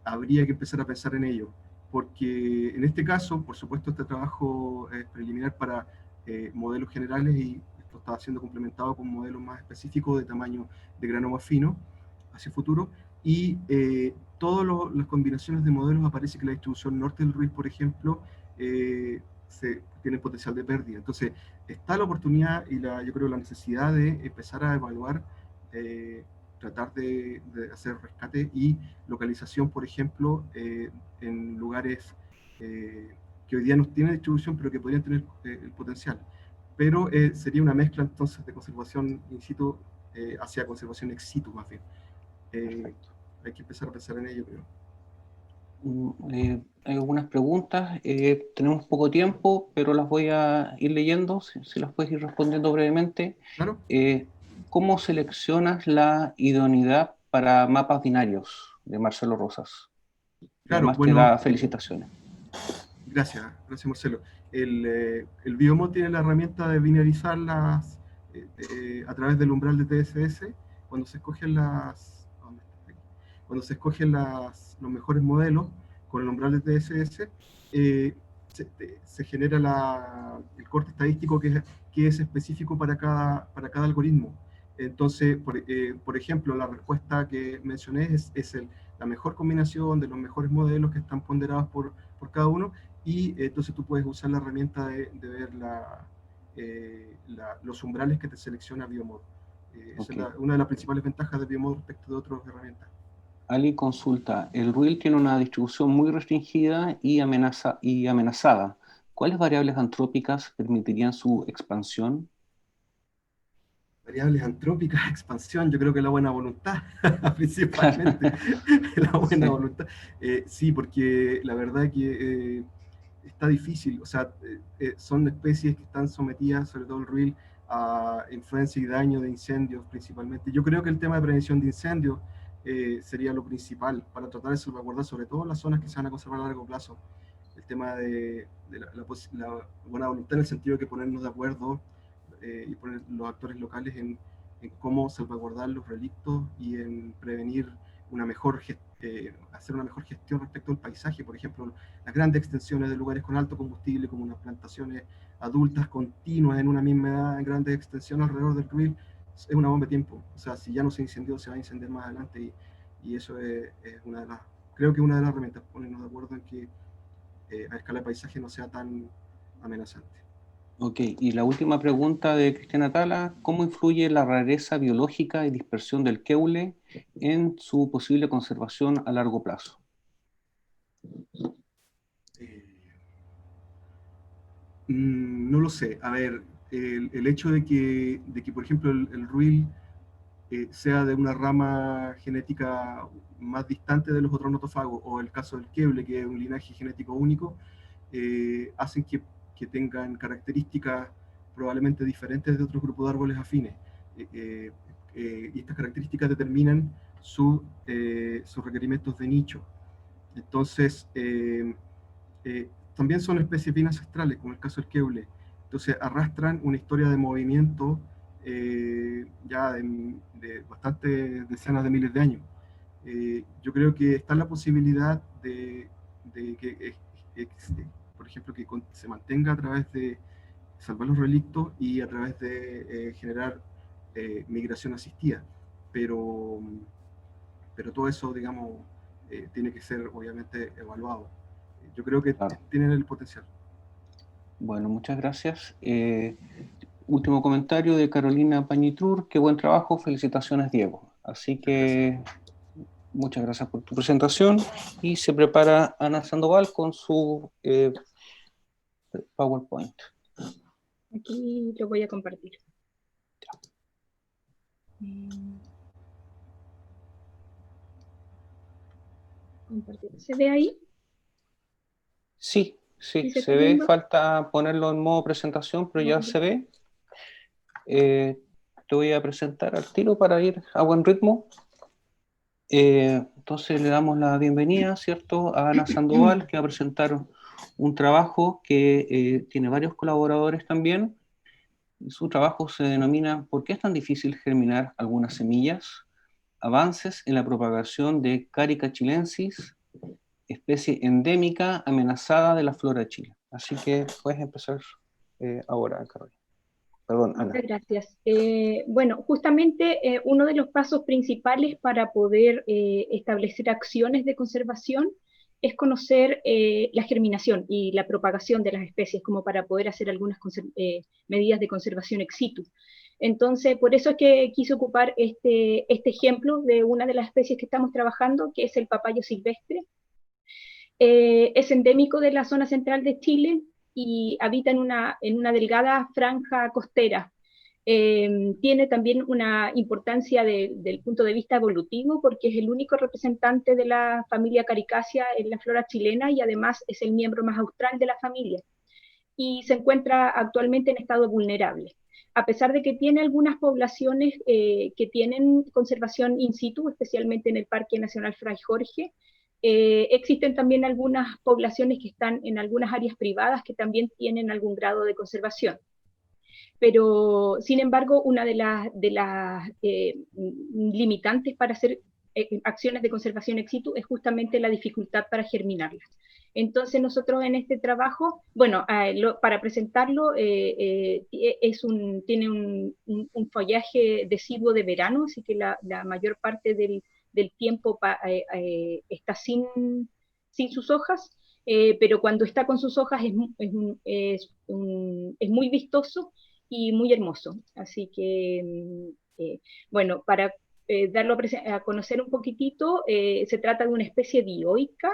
habría que empezar a pensar en ello, porque en este caso, por supuesto, este trabajo es preliminar para modelos generales y esto está siendo complementado con modelos más específicos de tamaño de grano más fino hacia el futuro, y todas las combinaciones de modelos aparece que la distribución norte del Ruil, por ejemplo, tiene potencial de pérdida. Entonces, está la oportunidad y yo creo la necesidad de empezar a evaluar, tratar de hacer rescate y localización, por ejemplo, en lugares que hoy día no tienen distribución, pero que podrían tener el potencial. Pero sería una mezcla entonces de conservación in situ hacia conservación ex situ, más bien. Hay que empezar a pensar en ello, creo. Hay algunas preguntas, tenemos poco tiempo, pero las voy a ir leyendo, si las puedes ir respondiendo brevemente. Claro. ¿Cómo seleccionas la idoneidad para mapas binarios? De Marcelo Rosas. Claro, además bueno, te da felicitaciones. Gracias Marcelo. El BioMod tiene la herramienta de binarizar las a través del umbral de TSS. Cuando se escogen los mejores modelos con el umbral de TSS, se genera el corte estadístico que es específico para cada algoritmo. Entonces, por ejemplo, la respuesta que mencioné es la mejor combinación de los mejores modelos que están ponderados por cada uno, y entonces tú puedes usar la herramienta de ver los umbrales que te selecciona BioMod. Esa es una de las principales ventajas de BioMod respecto de otras herramientas. Ali consulta, el Ruil tiene una distribución muy restringida y amenazada. ¿Cuáles variables antrópicas permitirían su expansión? Variables antrópicas, expansión, yo creo que la buena voluntad, principalmente. La buena voluntad. Sí, porque la verdad que está difícil, o sea, son especies que están sometidas, sobre todo el Ruil, a influencia y daño de incendios principalmente. Yo creo que el tema de prevención de incendios sería lo principal para tratar de salvaguardar sobre todo las zonas que se van a conservar a largo plazo. El tema de la buena voluntad en el sentido de que ponernos de acuerdo y poner los actores locales en cómo salvaguardar los relictos y en prevenir hacer una mejor gestión respecto al paisaje. Por ejemplo, las grandes extensiones de lugares con alto combustible, como unas plantaciones adultas continuas en una misma edad, en grandes extensiones alrededor del Ruil, es una bomba de tiempo. O sea, si ya no se incendió, se va a incendiar más adelante, y eso es creo que una de las herramientas, ponernos de acuerdo en que a escala de paisaje no sea tan amenazante. Ok, y la última pregunta de Cristian Atala, ¿cómo influye la rareza biológica y dispersión del Keule en su posible conservación a largo plazo? No lo sé. A ver, el hecho de que por ejemplo, el Ruil sea de una rama genética más distante de los otros notofagos, o el caso del Keule, que es un linaje genético único, hacen que tengan características probablemente diferentes de otros grupos de árboles afines. y estas características determinan sus requerimientos de nicho. Entonces, también son especies bien ancestrales, como el caso del queule. Entonces, arrastran una historia de movimiento ya de bastantes decenas de miles de años. Yo creo que está la posibilidad de que, por ejemplo, que se mantenga a través de salvar los relictos y a través de generar migración asistida. Pero todo eso, digamos, tiene que ser obviamente evaluado. Yo creo que Claro. tienen el potencial. Bueno, muchas gracias. Último comentario de Carolina Pañitrur. Qué buen trabajo, felicitaciones, Diego. Así que muchas gracias por tu presentación. Y se prepara Ana Sandoval con su PowerPoint. Aquí lo voy a compartir. ¿Se ve ahí? Sí, ¿Sí se se está ve. viendo? Falta ponerlo en modo presentación, pero ya se ve. Te voy a presentar al tiro para ir a buen ritmo. Entonces le damos la bienvenida, ¿cierto?, a Ana Sandoval, que va a presentar un trabajo que tiene varios colaboradores también. Su trabajo se denomina ¿Por qué es tan difícil germinar algunas semillas? Avances en la propagación de Carica chilensis, especie endémica amenazada de la flora de Chile. Así que puedes empezar ahora, Carolina. Perdón, Ana. Muchas gracias. Bueno, justamente uno de los pasos principales para poder establecer acciones de conservación es conocer la germinación y la propagación de las especies, como para poder hacer algunas medidas de conservación ex situ. Entonces, por eso es que quise ocupar este ejemplo de una de las especies que estamos trabajando, que es el papayo silvestre. Es endémico de la zona central de Chile y habita en una delgada franja costera. Tiene también una importancia del punto de vista evolutivo porque es el único representante de la familia Caricacia en la flora chilena y además es el miembro más austral de la familia y se encuentra actualmente en estado vulnerable. A pesar de que tiene algunas poblaciones que tienen conservación in situ, especialmente en el Parque Nacional Fray Jorge, existen también algunas poblaciones que están en algunas áreas privadas que también tienen algún grado de conservación. Pero, sin embargo, una de las limitantes para hacer acciones de conservación ex situ es justamente la dificultad para germinarlas. Entonces nosotros en este trabajo, bueno, para presentarlo, tiene un follaje deciduo de verano, así que la mayor parte del tiempo está sin sus hojas, pero cuando está con sus hojas es muy vistoso y muy hermoso. Así que, bueno, para darlo a conocer un poquitito, se trata de una especie dioica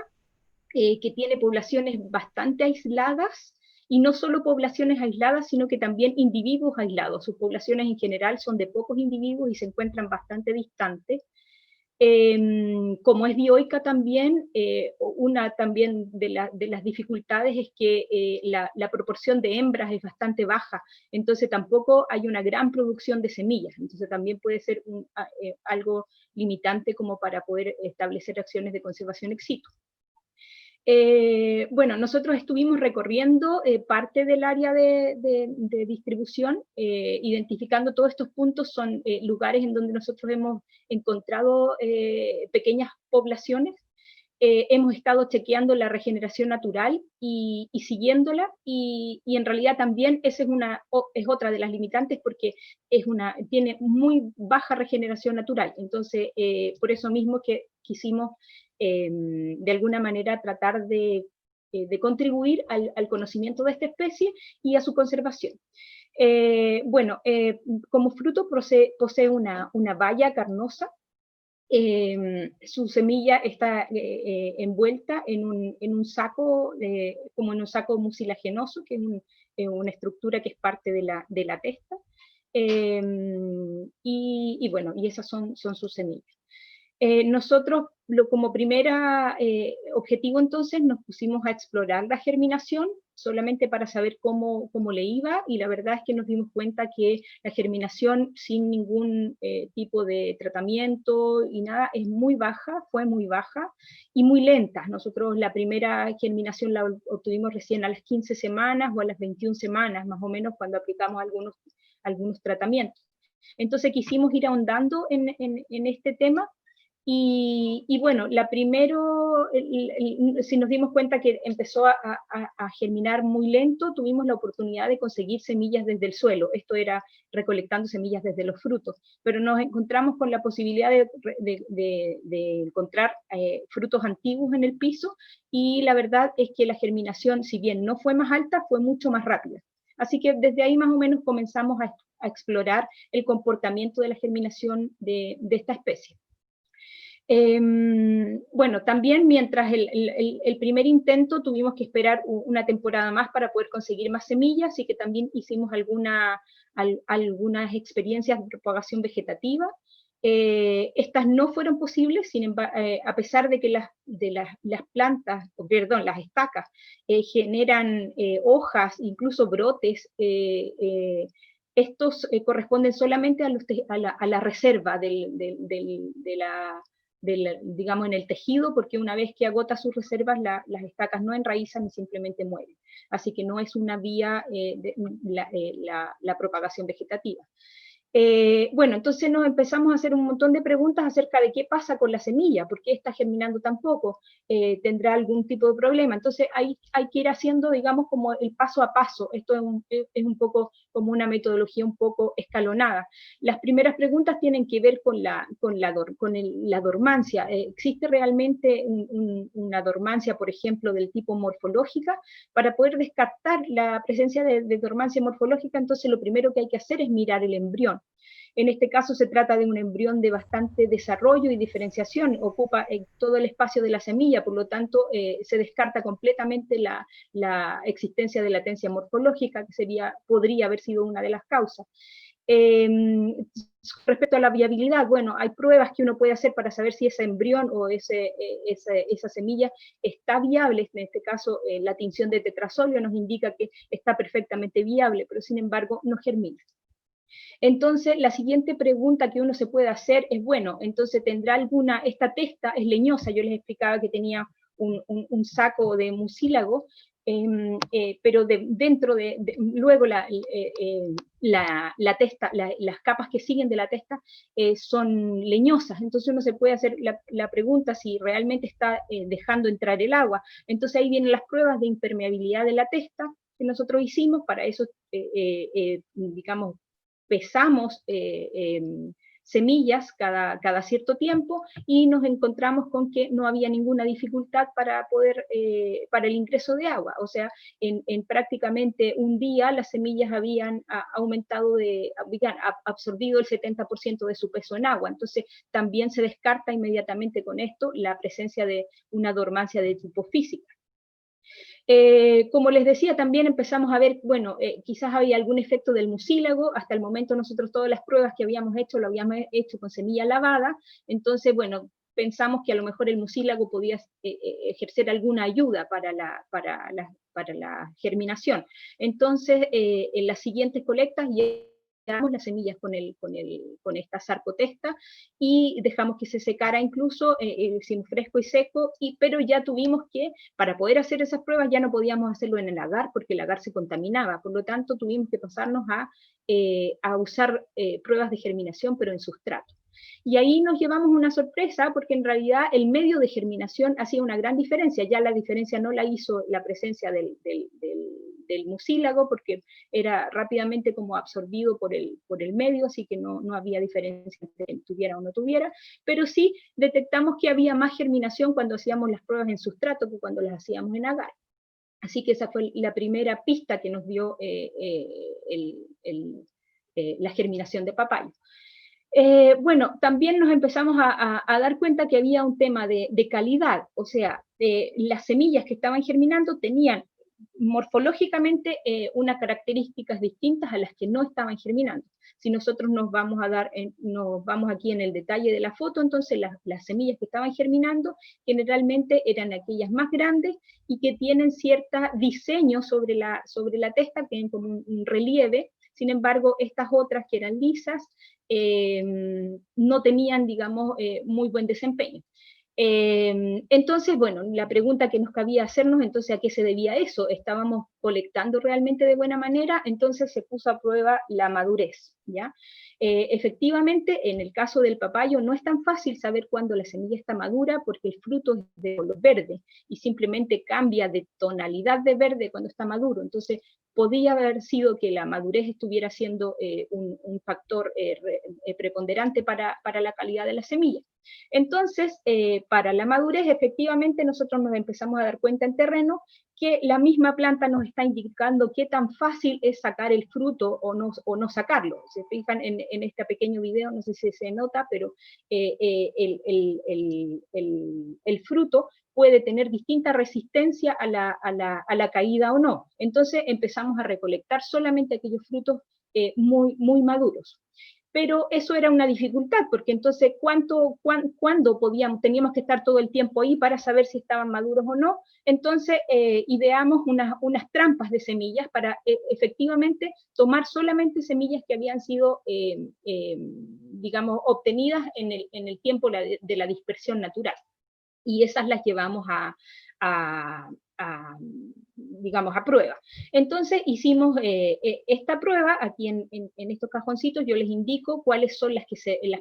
que tiene poblaciones bastante aisladas, y no solo poblaciones aisladas, sino que también individuos aislados. Sus poblaciones en general son de pocos individuos y se encuentran bastante distantes. Como es dioica también, una también de las dificultades es que la proporción de hembras es bastante baja, entonces tampoco hay una gran producción de semillas, entonces también puede ser algo limitante como para poder establecer acciones de conservación ex situ. Bueno, nosotros estuvimos recorriendo parte del área de distribución, identificando todos estos puntos, son lugares en donde nosotros hemos encontrado pequeñas poblaciones. Hemos estado chequeando la regeneración natural y siguiéndola, y en realidad también esa es otra de las limitantes porque tiene muy baja regeneración natural, entonces por eso mismo que quisimos de alguna manera tratar de contribuir al conocimiento de esta especie y a su conservación. Bueno, como fruto posee una baya carnosa. Su semilla está envuelta en un saco, como en un saco mucilagenoso, que es una estructura que es parte de la testa. Y bueno, y esas son sus semillas. Nosotros, como primer objetivo entonces, nos pusimos a explorar la germinación solamente para saber cómo le iba, y la verdad es que nos dimos cuenta que la germinación sin ningún tipo de tratamiento y nada es muy baja, fue muy baja y muy lenta. Nosotros la primera germinación la obtuvimos recién a las 15 semanas o a las 21 semanas, más o menos, cuando aplicamos algunos tratamientos. Entonces quisimos ir ahondando en este tema. Y bueno, si nos dimos cuenta que empezó a germinar muy lento, tuvimos la oportunidad de conseguir semillas desde el suelo. Esto era recolectando semillas desde los frutos, pero nos encontramos con la posibilidad de encontrar frutos antiguos en el piso, y la verdad es que la germinación, si bien no fue más alta, fue mucho más rápida. Así que desde ahí más o menos comenzamos a explorar el comportamiento de la germinación de esta especie. Bueno, también mientras el primer intento tuvimos que esperar una temporada más para poder conseguir más semillas, así que también hicimos algunas experiencias de propagación vegetativa. Estas no fueron posibles, a pesar de que las plantas, perdón, las estacas generan hojas, incluso brotes. Estos corresponden solamente a la reserva digamos, en el tejido, porque una vez que agota sus reservas, las estacas no enraizan y simplemente mueren. Así que no es una vía la propagación vegetativa. Bueno, entonces nos empezamos a hacer un montón de preguntas acerca de qué pasa con la semilla, por qué está germinando tan poco, tendrá algún tipo de problema. Entonces hay que ir haciendo, digamos, como el paso a paso. Esto es un poco como una metodología un poco escalonada. Las primeras preguntas tienen que ver con la dormancia. ¿Existe realmente una dormancia, por ejemplo, del tipo morfológica? Para poder descartar la presencia de dormancia morfológica, entonces lo primero que hay que hacer es mirar el embrión. En este caso se trata de un embrión de bastante desarrollo y diferenciación, ocupa todo el espacio de la semilla, por lo tanto se descarta completamente la existencia de latencia morfológica, que podría haber sido una de las causas. Respecto a la viabilidad, bueno, hay pruebas que uno puede hacer para saber si ese embrión o esa semilla está viable. En este caso, la tinción de tetrasolio nos indica que está perfectamente viable, pero sin embargo no germina. Entonces, la siguiente pregunta que uno se puede hacer es, bueno, entonces tendrá esta testa es leñosa. Yo les explicaba que tenía un saco de mucílago, pero luego la testa, las capas que siguen de la testa son leñosas. Entonces uno se puede hacer la pregunta si realmente está dejando entrar el agua. Entonces ahí vienen las pruebas de impermeabilidad de la testa que nosotros hicimos. Para eso, digamos, pesamos semillas cada cierto tiempo, y nos encontramos con que no había ninguna dificultad para el ingreso de agua. O sea, en prácticamente un día las semillas habían absorbido el 70% de su peso en agua. Entonces también se descarta inmediatamente con esto la presencia de una dormancia de tipo física. Como les decía, también empezamos a ver, bueno, quizás había algún efecto del mucílago. Hasta el momento nosotros todas las pruebas que habíamos hecho, lo habíamos hecho con semilla lavada. Entonces, bueno, pensamos que a lo mejor el mucílago podía ejercer alguna ayuda para la germinación. Entonces, en las siguientes colectas damos las semillas con esta sarcotesta y dejamos que se secara incluso sin fresco y seco, pero ya tuvimos que, para poder hacer esas pruebas, ya no podíamos hacerlo en el agar porque el agar se contaminaba. Por lo tanto, tuvimos que pasarnos a usar pruebas de germinación, pero en sustrato. Y ahí nos llevamos una sorpresa, porque en realidad el medio de germinación hacía una gran diferencia. Ya la diferencia no la hizo la presencia del mucílago, porque era rápidamente como absorbido por el medio, así que no había diferencia entre que tuviera o no tuviera, pero sí detectamos que había más germinación cuando hacíamos las pruebas en sustrato que cuando las hacíamos en agar. Así que esa fue la primera pista que nos dio la germinación de papayo. Bueno, también nos empezamos a dar cuenta que había un tema de calidad. O sea, las semillas que estaban germinando tenían morfológicamente unas características distintas a las que no estaban germinando. Si nosotros nos vamos aquí en el detalle de la foto, entonces las semillas que estaban germinando generalmente eran aquellas más grandes y que tienen cierto diseño sobre la testa, tienen como un relieve. Sin embargo, estas otras que eran lisas no tenían, digamos, muy buen desempeño. Entonces, bueno, la pregunta que nos cabía hacernos, entonces, ¿a qué se debía eso? ¿Estábamos colectando realmente de buena manera? Entonces se puso a prueba la madurez, ¿ya? Efectivamente, en el caso del papayo no es tan fácil saber cuándo la semilla está madura porque el fruto es de color verde y simplemente cambia de tonalidad de verde cuando está maduro. Entonces, podía haber sido que la madurez estuviera siendo un factor preponderante para la calidad de la semilla. Entonces, para la madurez, efectivamente, nosotros nos empezamos a dar cuenta en terreno que la misma planta nos está indicando qué tan fácil es sacar el fruto o no sacarlo. Se fijan en este pequeño video, no sé si se nota, pero el fruto puede tener distinta resistencia a la caída o no. Entonces empezamos a recolectar solamente aquellos frutos muy maduros. Pero eso era una dificultad, porque entonces, ¿cuándo teníamos que estar todo el tiempo ahí para saber si estaban maduros o no? Entonces, ideamos unas trampas de semillas para efectivamente tomar solamente semillas que habían sido, digamos, obtenidas en el tiempo de la dispersión natural. Y esas las llevamos digamos, a prueba. Entonces hicimos esta prueba, aquí en estos cajoncitos yo les indico cuáles son las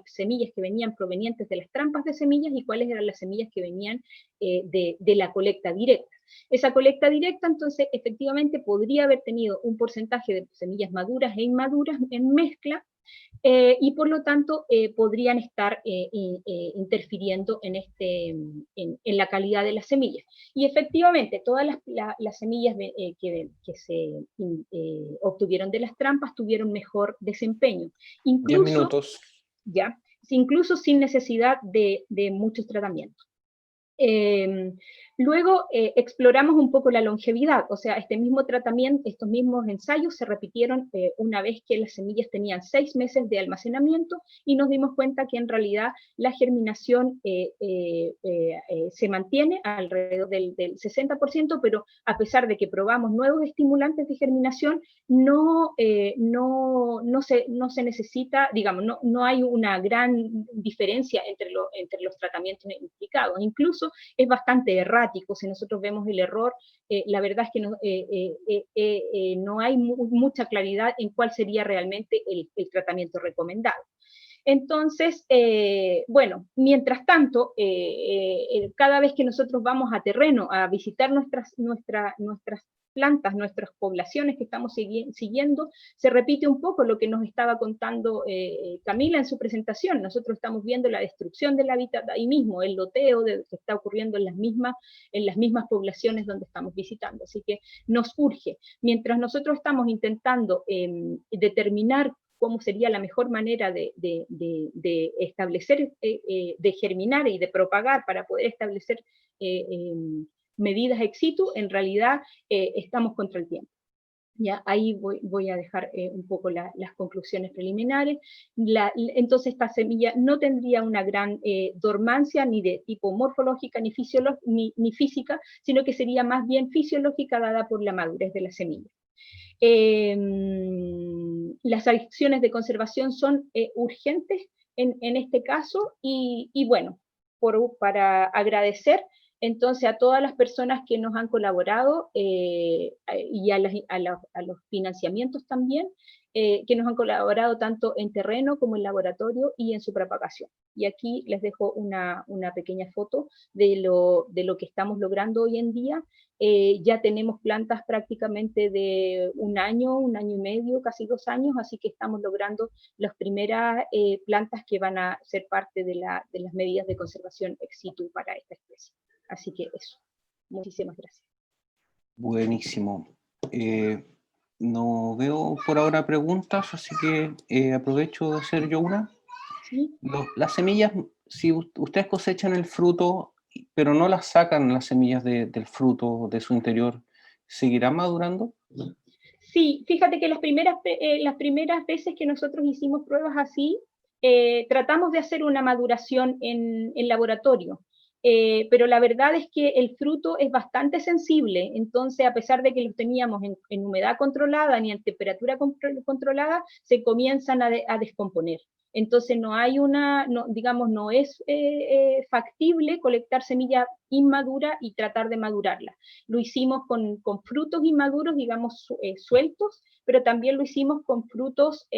semillas que venían provenientes de las trampas de semillas y cuáles eran las semillas que venían de la colecta directa. Esa colecta directa, entonces, efectivamente podría haber tenido un porcentaje de semillas maduras e inmaduras en mezcla, y por lo tanto podrían estar interfiriendo en la calidad de las semillas. Y efectivamente, todas las semillas que se obtuvieron de las trampas tuvieron mejor desempeño. Incluso, 10 minutos. ¿ya? Incluso sin necesidad de muchos tratamientos. Luego exploramos un poco la longevidad, o sea, este mismo tratamiento, estos mismos ensayos se repitieron una vez que las semillas tenían 6 meses de almacenamiento y nos dimos cuenta que en realidad la germinación se mantiene alrededor del 60%, pero a pesar de que probamos nuevos estimulantes de germinación, no se necesita, digamos, no hay una gran diferencia entre los tratamientos implicados. Incluso es bastante errático. Si nosotros vemos el error, la verdad es que no hay mucha claridad en cuál sería realmente el tratamiento recomendado. Entonces, bueno, mientras tanto, cada vez que nosotros vamos a terreno a visitar nuestras plantas, nuestras poblaciones que estamos siguiendo, se repite un poco lo que nos estaba contando Camila en su presentación. Nosotros estamos viendo la destrucción del hábitat ahí mismo, el loteo que está ocurriendo en las mismas poblaciones donde estamos visitando. Así que nos urge, mientras nosotros estamos intentando determinar cómo sería la mejor manera de establecer, de germinar y de propagar para poder establecer medidas ex situ, en realidad estamos contra el tiempo. Ya, ahí voy a dejar un poco las conclusiones preliminares. Entonces esta semilla no tendría una gran dormancia ni de tipo morfológica ni física, sino que sería más bien fisiológica dada por la madurez de la semilla. Las acciones de conservación son urgentes en este caso y bueno, para agradecer entonces a todas las personas que nos han colaborado y a los financiamientos también, que nos han colaborado tanto en terreno como en laboratorio y en su propagación. Y aquí les dejo una pequeña foto de lo que estamos logrando hoy en día. Ya tenemos plantas prácticamente de un año y medio, casi 2 años, así que estamos logrando las primeras plantas que van a ser parte de las medidas de conservación ex situ para esta especie. Así que eso. Muchísimas gracias. Buenísimo. No veo por ahora preguntas, así que aprovecho de hacer yo una. ¿Sí? Las semillas, si ustedes cosechan el fruto, pero no las sacan las semillas del fruto de su interior, ¿Seguirá madurando? Sí, fíjate que las primeras veces que nosotros hicimos pruebas así, tratamos de hacer una maduración en laboratorio, pero la verdad es que el fruto es bastante sensible, entonces a pesar de que los teníamos en humedad controlada ni en temperatura controlada, se comienzan a descomponer. Entonces no hay digamos, no es factible colectar semilla inmadura y tratar de madurarla. Lo hicimos con frutos inmaduros, digamos, sueltos, pero también lo hicimos con frutos,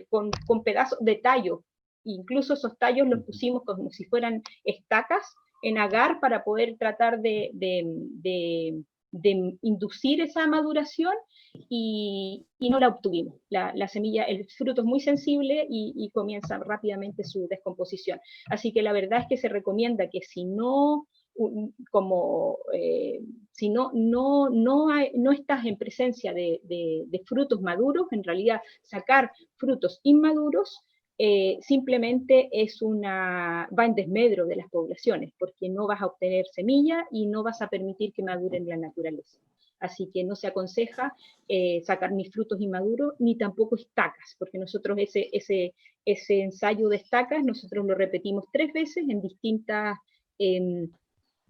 con pedazos de tallo. Incluso esos tallos los pusimos como si fueran estacas en agar para poder tratar de inducir esa maduración y no la obtuvimos. La semilla, el fruto es muy sensible y comienza rápidamente su descomposición. Así que la verdad es que se recomienda que si no si no estás en presencia de frutos maduros, en realidad sacar frutos inmaduros simplemente va en desmedro de las poblaciones, porque no vas a obtener semilla y no vas a permitir que maduren en la naturaleza. Así que no se aconseja sacar ni frutos inmaduros, ni tampoco estacas, porque nosotros ese ensayo de estacas, nosotros lo repetimos 3 veces en distintos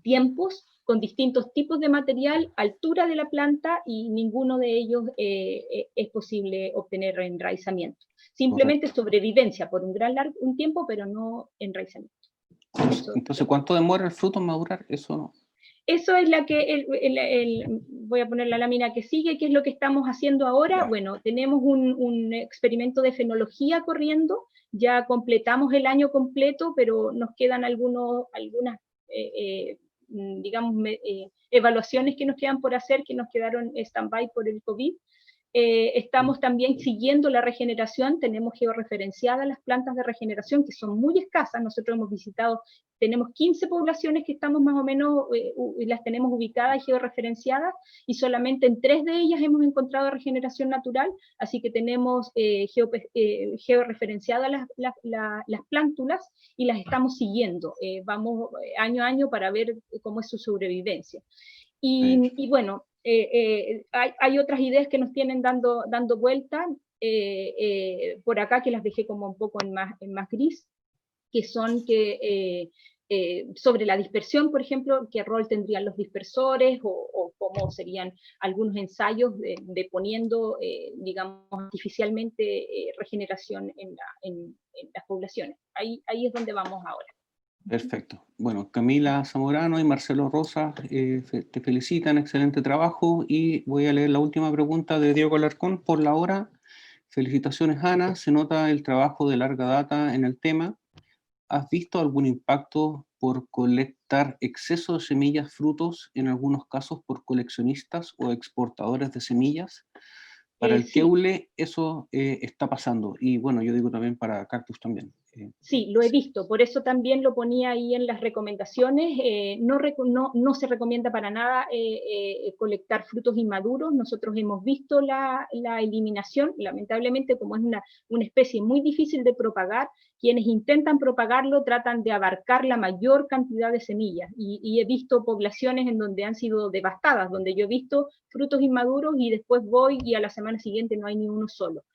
tiempos, con distintos tipos de material, altura de la planta, y ninguno de ellos es posible obtener enraizamiento. Simplemente sobrevivencia por un tiempo, pero no enraizamiento. Entonces, ¿cuánto demora el fruto en madurar? Eso no. Eso es la que, voy a poner la lámina que sigue, que es lo que estamos haciendo ahora. Bueno, tenemos un experimento de fenología corriendo, ya completamos el año completo, pero nos quedan algunas digamos, evaluaciones que nos quedan por hacer, que nos quedaron stand-by por el COVID. Estamos también siguiendo la regeneración, tenemos georreferenciadas las plantas de regeneración, que son muy escasas. Nosotros hemos visitado, tenemos 15 poblaciones que estamos más o menos, las tenemos ubicadas y georreferenciadas, y solamente en 3 de ellas hemos encontrado regeneración natural, así que tenemos georreferenciadas las plántulas y las estamos siguiendo. Vamos año a año para ver cómo es su sobrevivencia. Y bueno, hay otras ideas que nos tienen dando vuelta por acá, que las dejé como un poco en más gris, que son sobre la dispersión, por ejemplo, qué rol tendrían los dispersores o cómo serían algunos ensayos de poniendo, digamos, artificialmente regeneración en las poblaciones. Ahí es donde vamos ahora. Perfecto. Bueno, Camila Zamorano y Marcelo Rosa te felicitan, excelente trabajo, y voy a leer la última pregunta de Diego Alarcón por la hora. Felicitaciones, Ana, se nota el trabajo de larga data en el tema. ¿Has visto algún impacto por colectar exceso de semillas, frutos, en algunos casos por coleccionistas o exportadores de semillas? Para el Keule eso está pasando, y bueno, yo digo también para cactus también. Sí, lo he visto, por eso también lo ponía ahí en las recomendaciones. No se recomienda para nada colectar frutos inmaduros. Nosotros hemos visto la eliminación, lamentablemente, como es una especie muy difícil de propagar, quienes intentan propagarlo tratan de abarcar la mayor cantidad de semillas, y he visto poblaciones en donde han sido devastadas, donde yo he visto frutos inmaduros y después voy y a la semana siguiente no hay ni uno solo.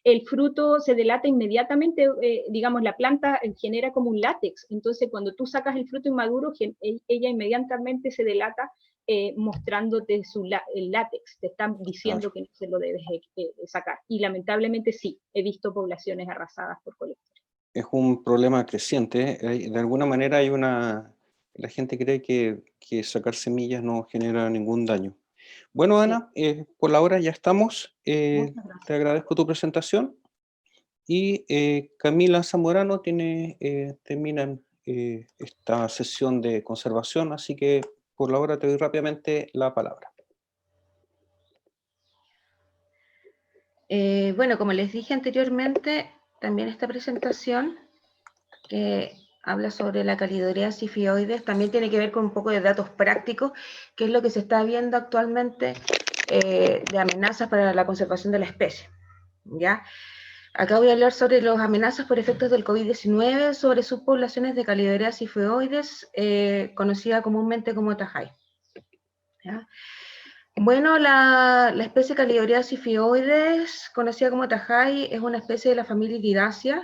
El fruto se delata inmediatamente, digamos, la planta genera como un látex, entonces cuando tú sacas el fruto inmaduro, ella inmediatamente se delata mostrándote el látex, te están diciendo que no se lo debes sacar, y lamentablemente sí, he visto poblaciones arrasadas por colectores. Es un problema creciente, de alguna manera la gente cree que sacar semillas no genera ningún daño. Bueno, Ana, por la hora ya estamos. Te agradezco tu presentación. Y Camila Zamorano termina esta sesión de conservación, así que por la hora te doy rápidamente la palabra. Bueno, como les dije anteriormente, también esta presentación que habla sobre la calidorea sifioides también tiene que ver con un poco de datos prácticos, que es lo que se está viendo actualmente de amenazas para la conservación de la especie, ¿ya? Acá voy a hablar sobre las amenazas por efectos del COVID-19 sobre subpoblaciones de calidorea sifioides, conocida comúnmente como Tajay, ¿ya? Bueno, la especie Calidorhea sifioides, conocida como tajay, es una especie de la familia Iridaceae,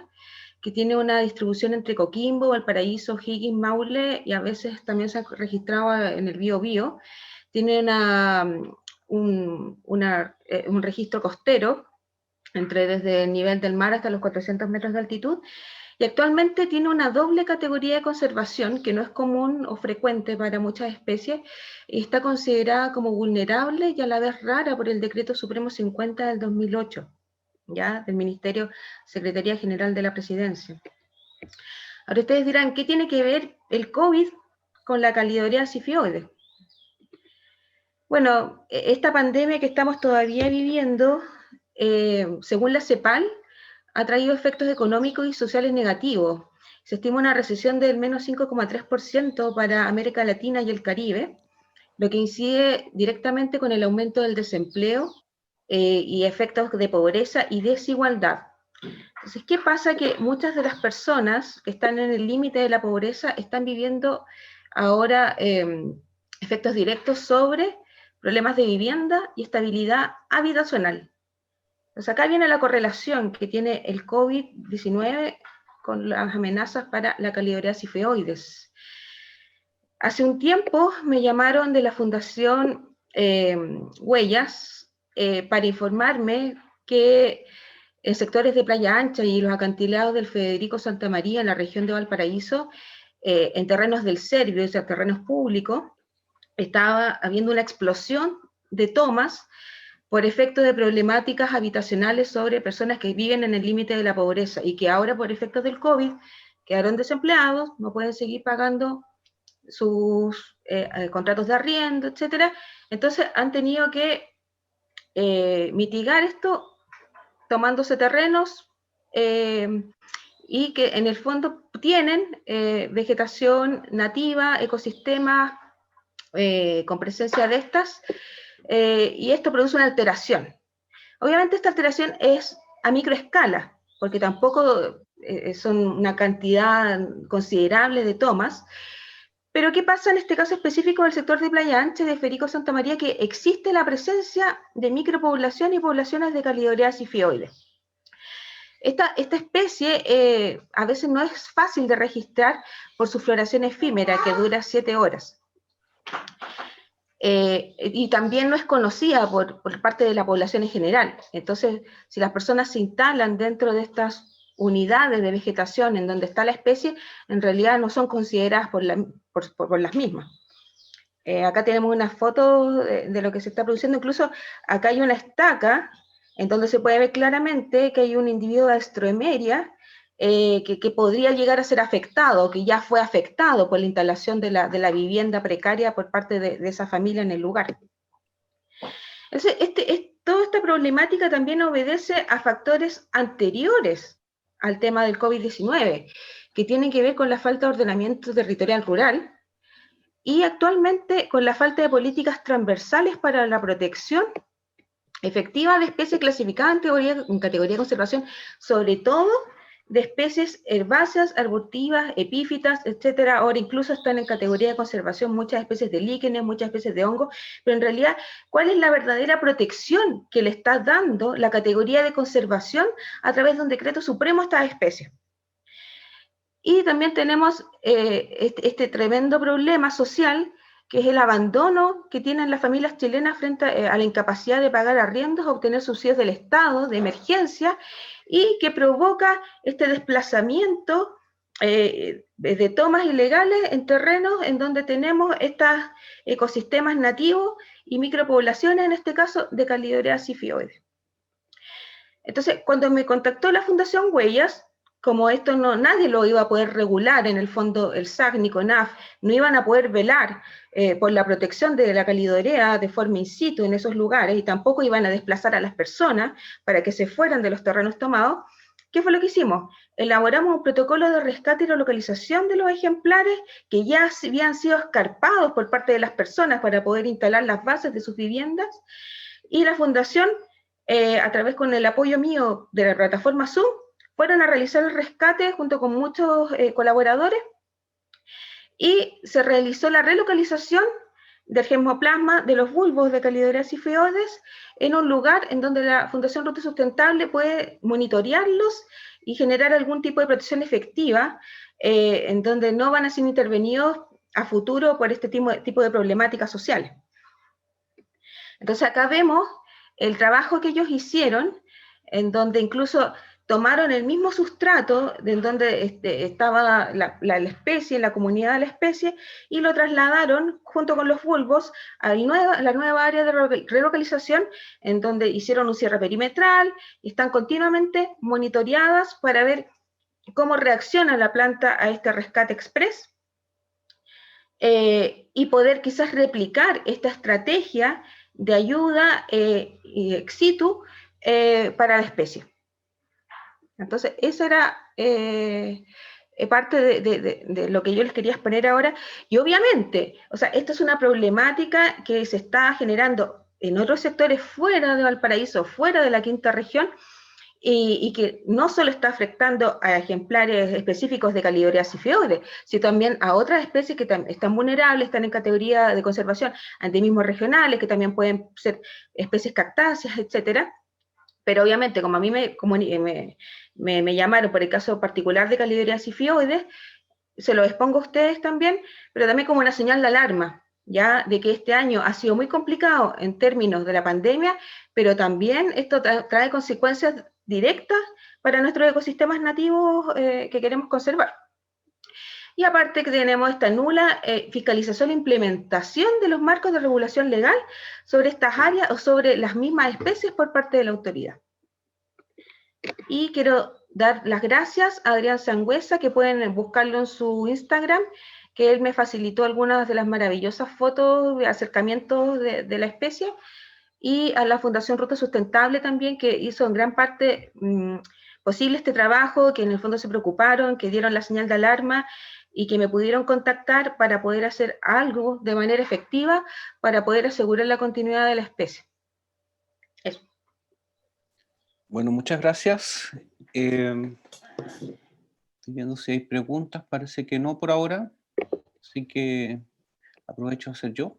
que tiene una distribución entre Coquimbo, Valparaíso, Higgins, Maule, y a veces también se ha registrado en el Biobío. Tiene un registro costero, desde el nivel del mar hasta los 400 metros de altitud, y actualmente tiene una doble categoría de conservación que no es común o frecuente para muchas especies, y está considerada como vulnerable y a la vez rara por el Decreto Supremo 50 del 2008, ¿ya? Del Ministerio, Secretaría General de la Presidencia. Ahora ustedes dirán, ¿qué tiene que ver el COVID con la Calidorhea sifioides? Bueno, esta pandemia que estamos todavía viviendo, según la CEPAL, ha traído efectos económicos y sociales negativos. Se estima una recesión del menos 5,3% para América Latina y el Caribe, lo que incide directamente con el aumento del desempleo y efectos de pobreza y desigualdad. Entonces, ¿qué pasa? Que muchas de las personas que están en el límite de la pobreza están viviendo ahora efectos directos sobre problemas de vivienda y estabilidad habitacional. Entonces, acá viene la correlación que tiene el COVID-19 con las amenazas para la Calidorhea sifioides. Hace un tiempo me llamaron de la Fundación Huellas para informarme que en sectores de Playa Ancha y los acantilados del Federico Santa María, en la región de Valparaíso, en terrenos del Servio, o sea, terrenos públicos, estaba habiendo una explosión de tomas por efecto de problemáticas habitacionales sobre personas que viven en el límite de la pobreza y que ahora por efectos del COVID quedaron desempleados, no pueden seguir pagando sus contratos de arriendo, etc. Entonces han tenido que mitigar esto tomándose terrenos y que en el fondo tienen vegetación nativa, ecosistemas con presencia de estas, y esto produce una alteración. Obviamente esta alteración es a microescala, porque tampoco son una cantidad considerable de tomas, pero ¿qué pasa en este caso específico del sector de Playa Ancha de Federico Santa María? Que existe la presencia de micropoblación y poblaciones de Calidorhea sifioides. Esta especie a veces no es fácil de registrar por su floración efímera, que dura 7 horas. Y también no es conocida por parte de la población en general. Entonces, si las personas se instalan dentro de estas unidades de vegetación en donde está la especie, en realidad no son consideradas por las mismas. Acá tenemos una foto de lo que se está produciendo. Incluso acá hay una estaca en donde se puede ver claramente que hay un individuo de Astroemeria que podría llegar a ser afectado, que ya fue afectado por la instalación de la vivienda precaria por parte de esa familia en el lugar. Entonces, toda esta problemática también obedece a factores anteriores al tema del COVID-19, que tienen que ver con la falta de ordenamiento territorial rural y actualmente con la falta de políticas transversales para la protección efectiva de especies clasificadas en categoría de conservación, sobre todo de especies herbáceas, arbustivas, epífitas, etcétera. Ahora incluso están en categoría de conservación muchas especies de líquenes, muchas especies de hongos, pero en realidad, ¿cuál es la verdadera protección que le está dando la categoría de conservación a través de un decreto supremo a estas especies? Y también tenemos este tremendo problema social, que es el abandono que tienen las familias chilenas frente a la incapacidad de pagar arriendos, obtener subsidios del Estado de emergencia, y que provoca este desplazamiento de tomas ilegales en terrenos en donde tenemos estos ecosistemas nativos y micropoblaciones, en este caso de Calidorhea sifioides. Entonces, cuando me contactó la Fundación Huellas, como esto nadie lo iba a poder regular, en el fondo el SAC ni CONAF no iban a poder velar por la protección de la Calidorhea de forma in situ en esos lugares, y tampoco iban a desplazar a las personas para que se fueran de los terrenos tomados, ¿qué fue lo que hicimos? Elaboramos un protocolo de rescate y relocalización de los ejemplares que ya habían sido escarpados por parte de las personas para poder instalar las bases de sus viviendas, y la Fundación, a través con el apoyo mío de la plataforma Zoom, fueron a realizar el rescate junto con muchos colaboradores, y se realizó la relocalización del germoplasma de los bulbos de Calidorea sifioides en un lugar en donde la Fundación Ruta Sustentable puede monitorearlos y generar algún tipo de protección efectiva, en donde no van a ser intervenidos a futuro por este tipo de problemáticas sociales. Entonces acá vemos el trabajo que ellos hicieron, en donde incluso tomaron el mismo sustrato de donde estaba la especie, la comunidad de la especie, y lo trasladaron junto con los bulbos a la nueva área de relocalización, en donde hicieron un cierre perimetral, y están continuamente monitoreadas para ver cómo reacciona la planta a este rescate express, y poder quizás replicar esta estrategia de ayuda ex situ para la especie. Entonces, esa era parte de lo que yo les quería exponer ahora. Y obviamente, o sea, esta es una problemática que se está generando en otros sectores fuera de Valparaíso, fuera de la quinta región, y que no solo está afectando a ejemplares específicos de Calidorea sifioides, sino también a otras especies que están vulnerables, están en categoría de conservación, endemismos regionales, que también pueden ser especies cactáceas, etcétera. Pero obviamente, como a mí me llamaron por el caso particular de Calidorea sifioides, se lo expongo a ustedes también, pero también como una señal de alarma, ya de que este año ha sido muy complicado en términos de la pandemia, pero también esto trae consecuencias directas para nuestros ecosistemas nativos que queremos conservar. Y aparte que tenemos esta nula fiscalización e implementación de los marcos de regulación legal sobre estas áreas o sobre las mismas especies por parte de la autoridad. Y quiero dar las gracias a Adrián Sangüesa, que pueden buscarlo en su Instagram, que él me facilitó algunas de las maravillosas fotos de acercamientos de la especie, y a la Fundación Ruta Sustentable también, que hizo en gran parte posible este trabajo, que en el fondo se preocuparon, que dieron la señal de alarma, y que me pudieron contactar para poder hacer algo de manera efectiva, para poder asegurar la continuidad de la especie. Eso. Bueno, muchas gracias. Estoy viendo si hay preguntas, parece que no por ahora, así que aprovecho a hacer yo.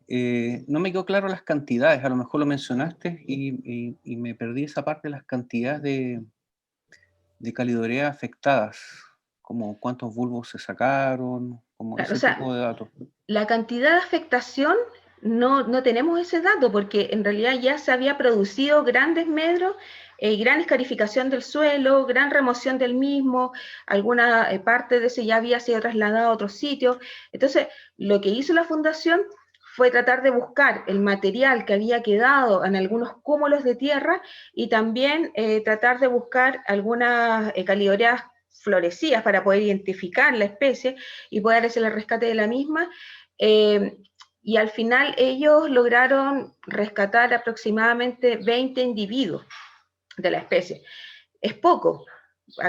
No me quedó claro las cantidades, a lo mejor lo mencionaste y me perdí esa parte de las cantidades de Calidorea afectadas, como cuántos bulbos se sacaron, como Claro, ese tipo de datos. La cantidad de afectación no tenemos ese dato, porque en realidad ya se había producido grandes medros, gran escarificación del suelo, gran remoción del mismo, alguna parte de ese ya había sido trasladado a otros sitios. Entonces, lo que hizo la Fundación fue tratar de buscar el material que había quedado en algunos cúmulos de tierra, y también tratar de buscar algunas calidoreas florecidas para poder identificar la especie y poder hacer el rescate de la misma. Y al final ellos lograron rescatar aproximadamente 20 individuos de la especie. Es poco,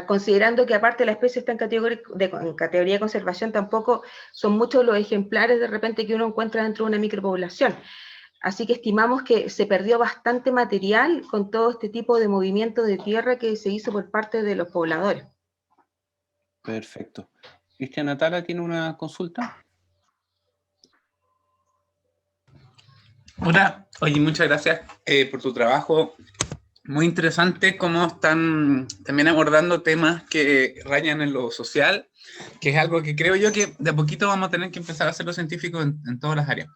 considerando que aparte la especie está en categoría de conservación, tampoco son muchos los ejemplares de repente que uno encuentra dentro de una micropoblación. Así que estimamos que se perdió bastante material con todo este tipo de movimiento de tierra que se hizo por parte de los pobladores. Perfecto. Cristian Atala tiene una consulta. Hola, oye, muchas gracias por tu trabajo. Muy interesante cómo están también abordando temas que rayan en lo social, que es algo que creo yo que de a poquito vamos a tener que empezar a hacer los científicos en todas las áreas.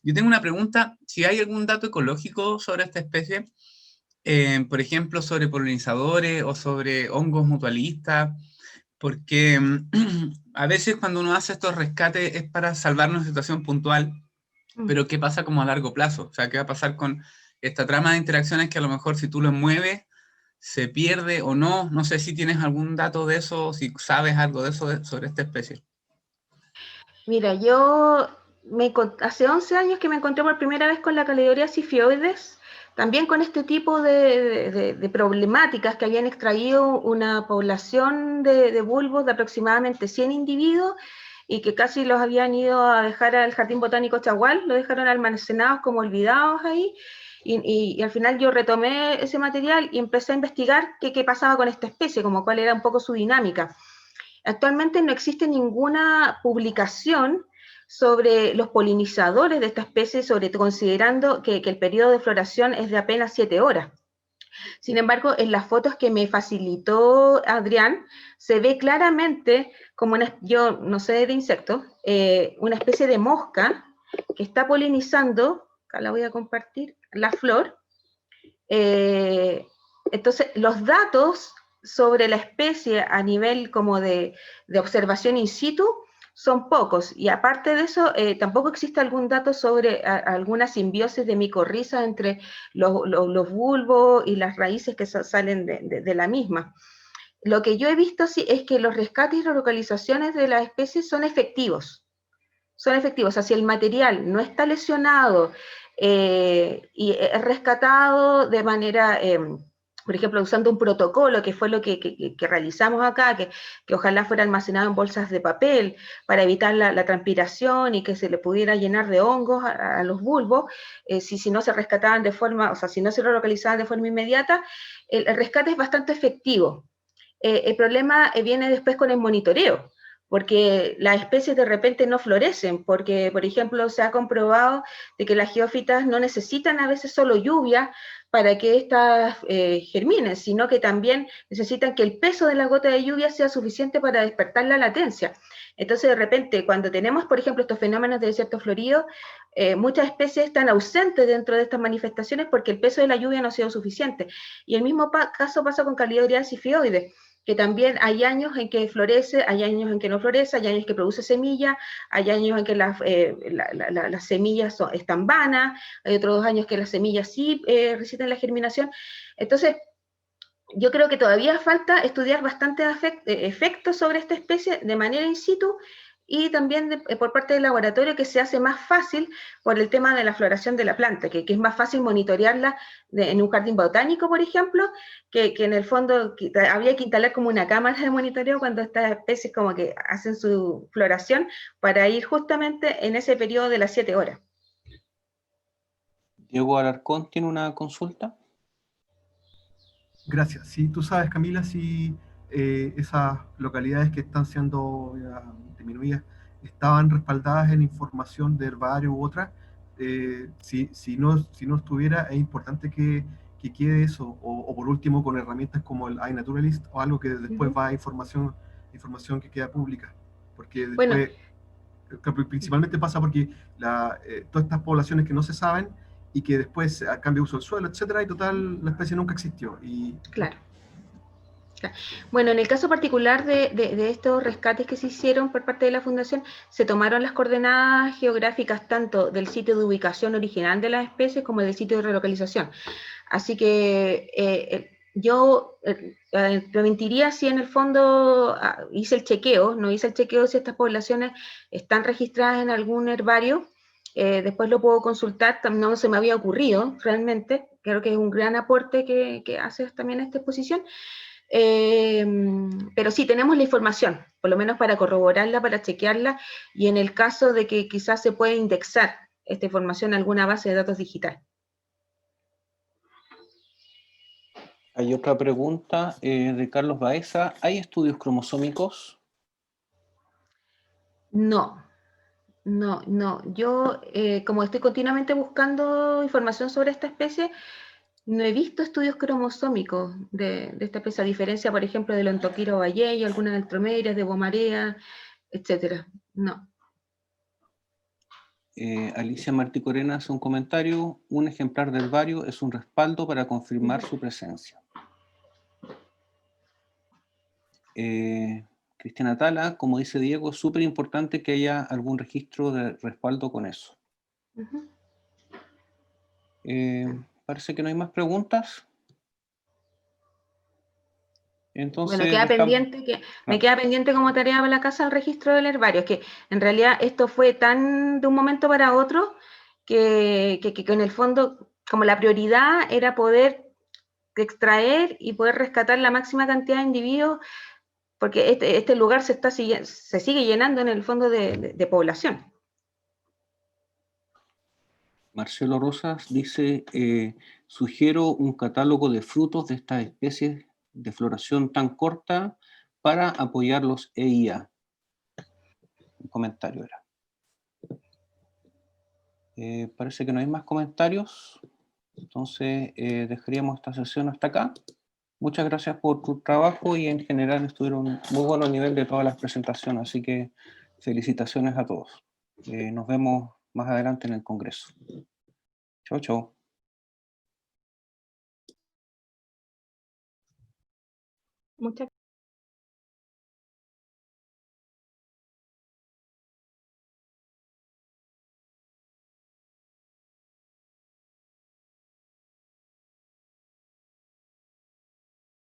Yo tengo una pregunta, si hay algún dato ecológico sobre esta especie, por ejemplo, sobre polinizadores o sobre hongos mutualistas, porque a veces cuando uno hace estos rescates es para salvar una situación puntual, pero ¿qué pasa como a largo plazo? O sea, ¿qué va a pasar con esta trama de interacciones que a lo mejor si tú lo mueves, se pierde o no? No sé si tienes algún dato de eso, si sabes algo de eso sobre esta especie. Mira, yo hace 11 años que me encontré por primera vez con la Calidorea sifioides, también con este tipo de problemáticas, que habían extraído una población de bulbos de aproximadamente 100 individuos, y que casi los habían ido a dejar al Jardín Botánico Chagual, lo dejaron almacenados como olvidados ahí, y al final yo retomé ese material y empecé a investigar qué pasaba con esta especie, como cuál era un poco su dinámica. Actualmente no existe ninguna publicación sobre los polinizadores de esta especie, sobre todo considerando que el periodo de floración es de apenas 7 horas. Sin embargo, en las fotos que me facilitó Adrián, se ve claramente como yo no sé de insectos, una especie de mosca que está polinizando, acá la voy a compartir, la flor. Entonces, los datos sobre la especie a nivel como de observación in situ son pocos, y aparte de eso, tampoco existe algún dato sobre alguna simbiosis de micorriza entre los bulbos y las raíces que salen de la misma. Lo que yo he visto sí es que los rescates y las localizaciones de las especies son efectivos. Son efectivos, o sea, si el material no está lesionado y es rescatado de manera, por ejemplo, usando un protocolo, que fue lo que realizamos acá, que ojalá fuera almacenado en bolsas de papel para evitar la transpiración y que se le pudiera llenar de hongos a los bulbos, si no se rescataban de forma, o sea, si no se lo localizaban de forma inmediata, el rescate es bastante efectivo. El problema viene después con el monitoreo, porque las especies de repente no florecen, porque, por ejemplo, se ha comprobado de que las geófitas no necesitan a veces solo lluvia para que éstas germinen, sino que también necesitan que el peso de la gota de lluvia sea suficiente para despertar la latencia. Entonces, de repente, cuando tenemos, por ejemplo, estos fenómenos de desierto florido, muchas especies están ausentes dentro de estas manifestaciones porque el peso de la lluvia no ha sido suficiente. Y el mismo caso pasa con Calidorhea sifioides, que también hay años en que florece, hay años en que no florece, hay años que produce semilla, hay años en que las semillas están vanas, hay otros años que las semillas sí resisten la germinación. Entonces, yo creo que todavía falta estudiar bastante efectos sobre esta especie de manera in situ, y también por parte del laboratorio, que se hace más fácil por el tema de la floración de la planta, que es más fácil monitorearla en un jardín botánico, por ejemplo, que en el fondo habría que instalar como una cámara de monitoreo cuando estas especies como que hacen su floración, para ir justamente en ese periodo de las 7 horas. Diego Alarcón tiene una consulta. Gracias. Si tú sabes, Camila, si esas localidades que están siendo disminuidas estaban respaldadas en información de herbario u otra, si no estuviera, es importante que quede eso, o por último con herramientas como el iNaturalist o algo que después va a información que queda pública, porque después, bueno, principalmente pasa porque todas estas poblaciones que no se saben y que después cambia uso del suelo, etcétera, y total la especie nunca existió. Claro. Bueno, en el caso particular de estos rescates que se hicieron por parte de la Fundación, se tomaron las coordenadas geográficas tanto del sitio de ubicación original de las especies como del sitio de relocalización. Así que yo me mentiría si en el fondo hice el chequeo, no hice el chequeo si estas poblaciones están registradas en algún herbario. Después lo puedo consultar, no se me había ocurrido realmente, creo que es un gran aporte que hace también esta exposición. Pero sí, tenemos la información, por lo menos para corroborarla, para chequearla, y en el caso de que quizás se pueda indexar esta información en alguna base de datos digital. Hay otra pregunta de Carlos Baeza. ¿Hay estudios cromosómicos? No. Yo, como estoy continuamente buscando información sobre esta especie, no he visto estudios cromosómicos de esta especie, a diferencia, por ejemplo, del Ontoquiro vallei, algunas altromerias, de Bomarea, etcétera. No. Alicia Martí Corena hace un comentario. Un ejemplar del herbario es un respaldo para confirmar su presencia. Cristiana Tala, como dice Diego, es súper importante que haya algún registro de respaldo con eso. Parece que no hay más preguntas. Entonces, bueno, me queda pendiente como tarea para la casa el registro del herbario, que en realidad esto fue tan de un momento para otro que en el fondo, como la prioridad era poder extraer y poder rescatar la máxima cantidad de individuos, porque este lugar se sigue llenando en el fondo de población. Marcelo Rosas dice, sugiero un catálogo de frutos de estas especies de floración tan corta para apoyar los EIA. Un comentario era. Parece que no hay más comentarios, entonces dejaríamos esta sesión hasta acá. Muchas gracias por tu trabajo y en general estuvieron muy buenos a nivel de todas las presentaciones, así que felicitaciones a todos. Nos vemos más adelante en el Congreso. Chau, chau. Muchas